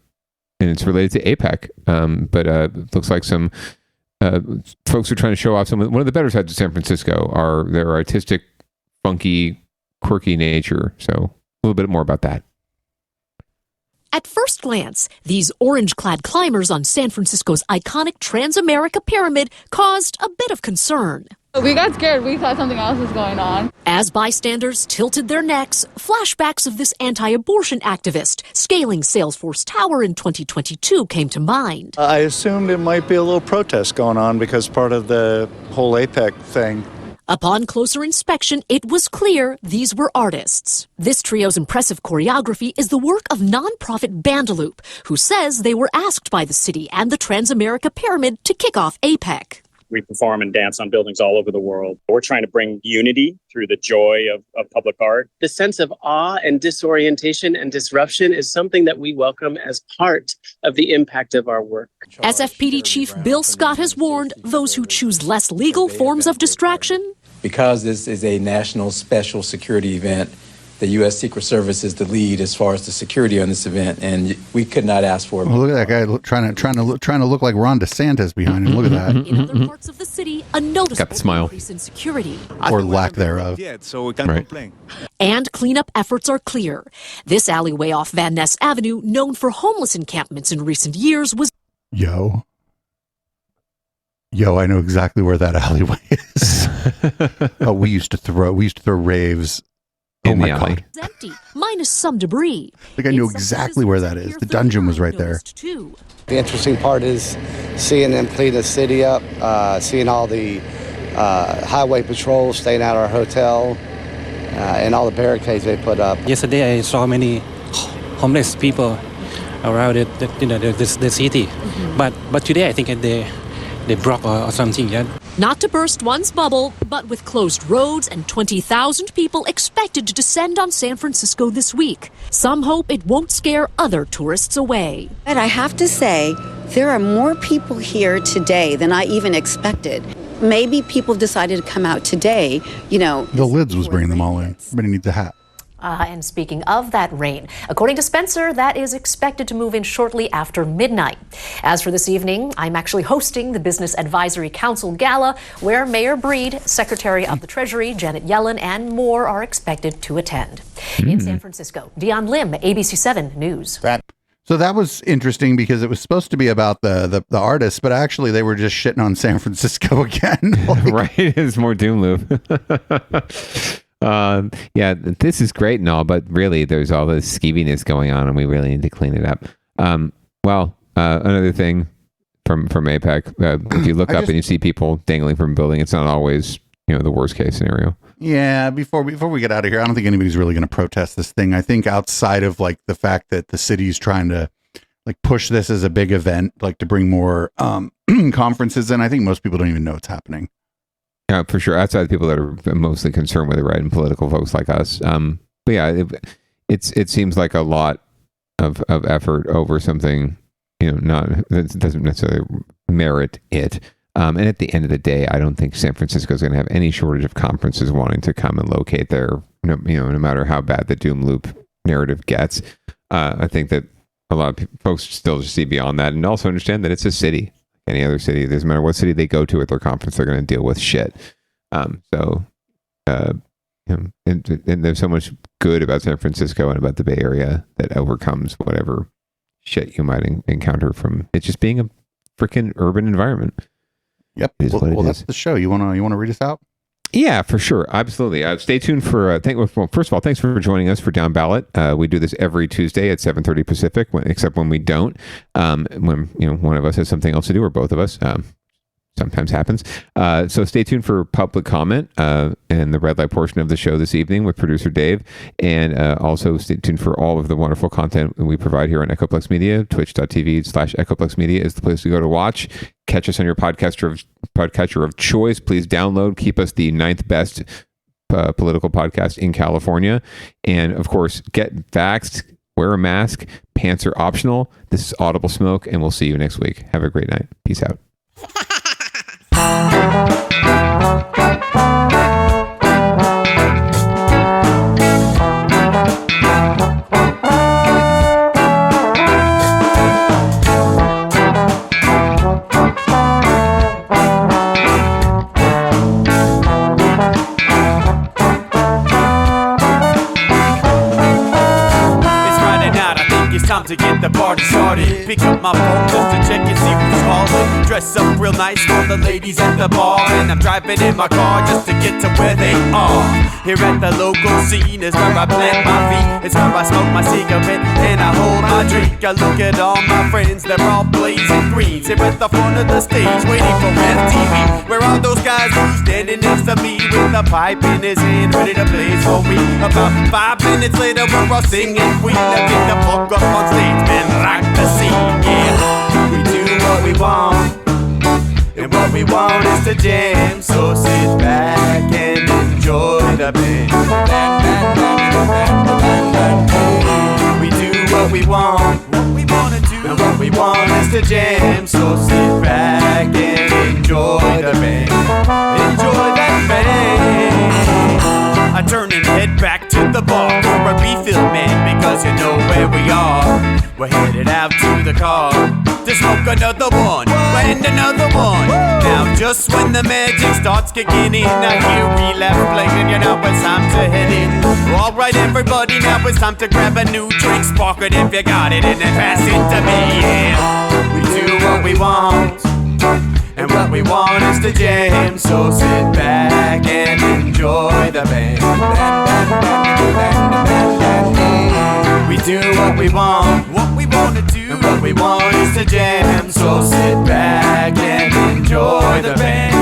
it's related to APEC, but it looks like some folks are trying to show off one of the better sides of San Francisco are their artistic, funky, quirky nature. So a little bit more about that. At first glance, these orange-clad climbers on San Francisco's iconic Transamerica Pyramid caused a bit of concern. We got scared. We thought something else was going on. As bystanders tilted their necks, flashbacks of this anti-abortion activist scaling Salesforce Tower in 2022 came to mind. I assumed it might be a little protest going on because part of the whole APEC thing. Upon closer inspection, it was clear these were artists. This trio's impressive choreography is the work of nonprofit Bandaloop, who says they were asked by the city and the Transamerica Pyramid to kick off APEC. We perform and dance on buildings all over the world. We're trying to bring unity through the joy of public art. The sense of awe and disorientation and disruption is something that we welcome as part of the impact of our work. SFPD Chief Bill Scott has warned those who choose less legal forms of distraction. Because this is a national special security event, the U.S. Secret Service is the lead as far as the security on this event, and we could not ask for it. Well, look at that guy trying to look like Ron DeSantis behind him. Look at that. In other parts of the city, a noticeable increase in security. Or lack thereof. So we can't complain. And cleanup efforts are clear. This alleyway off Van Ness Avenue, known for homeless encampments in recent years, was... Yo, I know exactly where that alleyway is. We used to throw raves. In the alley. Empty, minus some debris. Like I know exactly where that is. The dungeon was right there. The interesting part is seeing them clean the city up, seeing all the highway patrols staying at our hotel, and all the barricades they put up. Yesterday I saw many homeless people around the city, but today I think they broke or something. Yeah. Not to burst one's bubble, but with closed roads and 20,000 people expected to descend on San Francisco this week, some hope it won't scare other tourists away. And I have to say, there are more people here today than I even expected. Maybe people decided to come out today, The Lids was bringing them all in. Everybody needs a hat. And speaking of that rain, according to Spencer, that is expected to move in shortly after midnight. As for this evening, I'm actually hosting the Business Advisory Council Gala, where Mayor Breed, Secretary of the Treasury, Janet Yellen, and more are expected to attend. In San Francisco, Dion Lim, ABC 7 News. So that was interesting because it was supposed to be about the artists, but actually they were just shitting on San Francisco again. Right. It's more doom loop. Yeah, this is great and all, but really there's all this skeeviness going on and we really need to clean it up. Another thing from APEC, if you look up and you see people dangling from a building, it's not always, the worst case scenario. Yeah, before we get out of here, I don't think anybody's really going to protest this thing. I think outside of like the fact that the city's trying to like push this as a big event, like to bring more conferences in, I think most people don't even know it's happening. Yeah, for sure. Outside the people that are mostly concerned with it, right, and political folks like us. But yeah, it seems like a lot of effort over something, that doesn't necessarily merit it. And at the end of the day, I don't think San Francisco is going to have any shortage of conferences wanting to come and locate there, no matter how bad the doom loop narrative gets. I think that a lot of folks still just see beyond that and also understand that it's a city. Any other city, it doesn't matter what city they go to at their conference, they're going to deal with shit. And there's so much good about San Francisco and about the Bay Area that overcomes whatever shit you might encounter from it just being a freaking urban environment. Yep. Well, that's the show. You wanna read us out? Yeah, for sure. Absolutely. Stay tuned for, first of all, thanks for joining us for Downballot. We do this every Tuesday at 7:30 Pacific, except when we don't. When one of us has something else to do, or both of us. Sometimes happens. So stay tuned for public comment and the red light portion of the show this evening with producer Dave. And also stay tuned for all of the wonderful content we provide here on Echoplex Media. Twitch.tv/Echoplex Media is the place to go to watch. Catch us on your podcatcher of choice. Please download. Keep us the 9th best political podcast in California. And of course, get vaxxed. Wear a mask. Pants are optional. This is Audible Smoke, and we'll see you next week. Have a great night. Peace out. Time to get the party started. Pick up my phone just to check and see who's calling. Dress up real nice for the ladies at the bar, and I'm driving in my car just to get to where they are. Here at the local scene is where I plant my feet. It's where I smoke my cigarette and I hold my drink. I look at all my friends, they're all blazing greens. Here at the front of the stage waiting for MTV. Where are those guys who's standing next to me with a pipe in his hand ready to blaze for me? About 5 minutes later we're all singing Queen. Now get the fuck up on stage, man, rock the scene, yeah. We do what we want, and what we want is to jam. So sit back and enjoy the band. We do what we want, and what we want is to jam. So sit back and enjoy the band. Enjoy that band. I turn and head back to the bar for a refill, man, because you know where we are. We're headed out to the car to smoke another one and another one. Now just when the magic starts kicking in, I hear relapse playing, now it's time to head in. Alright everybody, now it's time to grab a new drink. Spark it if you got it and then pass it to me, yeah. We do what we want, and what we want is to jam. So sit back and enjoy the band. We do what we want to do, and what we want is to jam. So sit back and enjoy the band.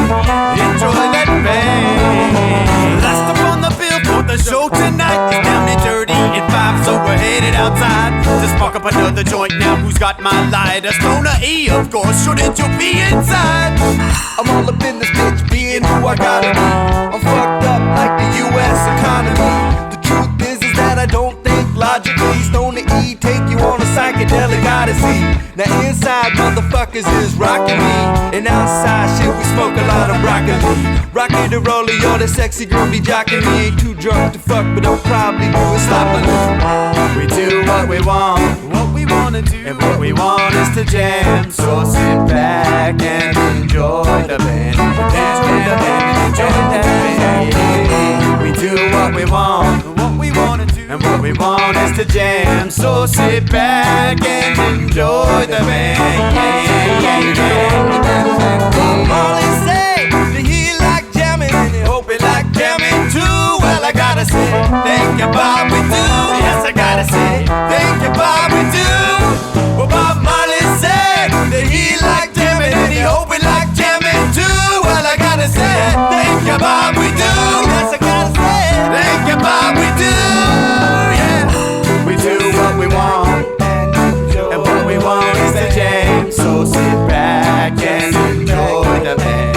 Enjoy that band. Last up on the bill for the show tonight is Down and Dirty at 5, so we're headed outside to spark up another joint. Now who's got my lighter? Stoner E, of course, shouldn't you be inside? I'm all up in this bitch, being who I gotta be. I'm fucked up like the U.S. economy. The truth is that I don't think logically. Stoner E take you on a psychedelic odyssey. Now inside motherfuckers is rocking me, and outside shit we smoke a lot of broccoli. Rocky the roller, yo, that sexy girl be jocking me. Ain't too drunk to fuck, but I'll probably do it sloppily. We do what we want to do, and what we want is to jam. So sit back and enjoy the band. Enjoy the band, enjoy the band. We do what we want to do, and what we want is to jam. So sit back and enjoy the band. Bob Marley say that he like jamming and he hope he like jamming too. Well, I gotta say, thank you, Bob, we do. Yes, I gotta say, thank you, Bob, we do. Well, Bob Marley said that he like jamming and he hope he like jamming too. Well, I gotta say, thank you, Bob, we do. Yes, I gotta say, thank you, Bob, we do. Yeah, we do what we want, and what we want is the jam. So sit back and enjoy the band.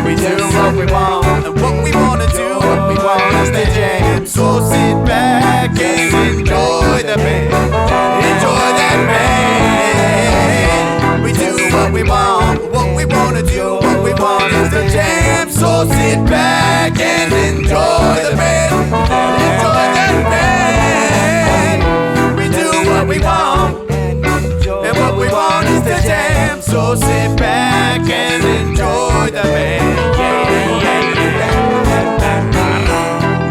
We do what we want, and what we wanna do, what we want is the jam. So sit back and enjoy the band. Enjoy that band. We do what we want, what we wanna do, what we want is the jam. So sit back and enjoy the band. Enjoy that band. We do what we want, and what we want is the jam. So sit back and enjoy the band. Yeah, yeah, yeah.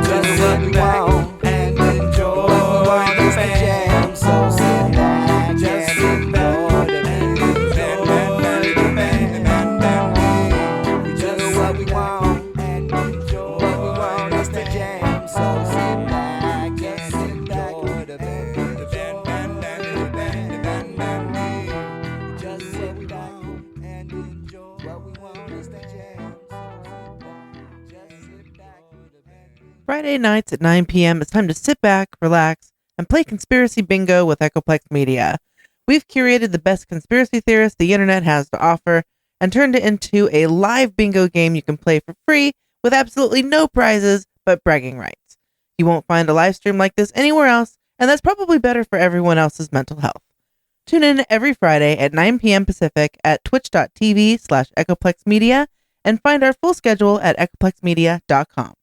Just what we want and enjoy the band. So sit back, just sit back. We just what we want and enjoy what we want is the jam. So sit back, just sit back. Just sit back and enjoy what we want is the jam. Just sit back. Friday nights at 9 p.m., it's time to sit back, relax, and play Conspiracy Bingo with Echoplex Media. We've curated the best conspiracy theorists the internet has to offer and turned it into a live bingo game you can play for free with absolutely no prizes but bragging rights. You won't find a live stream like this anywhere else, and that's probably better for everyone else's mental health. Tune in every Friday at 9 p.m. Pacific at twitch.tv/EchoplexMedia and find our full schedule at echoplexmedia.com.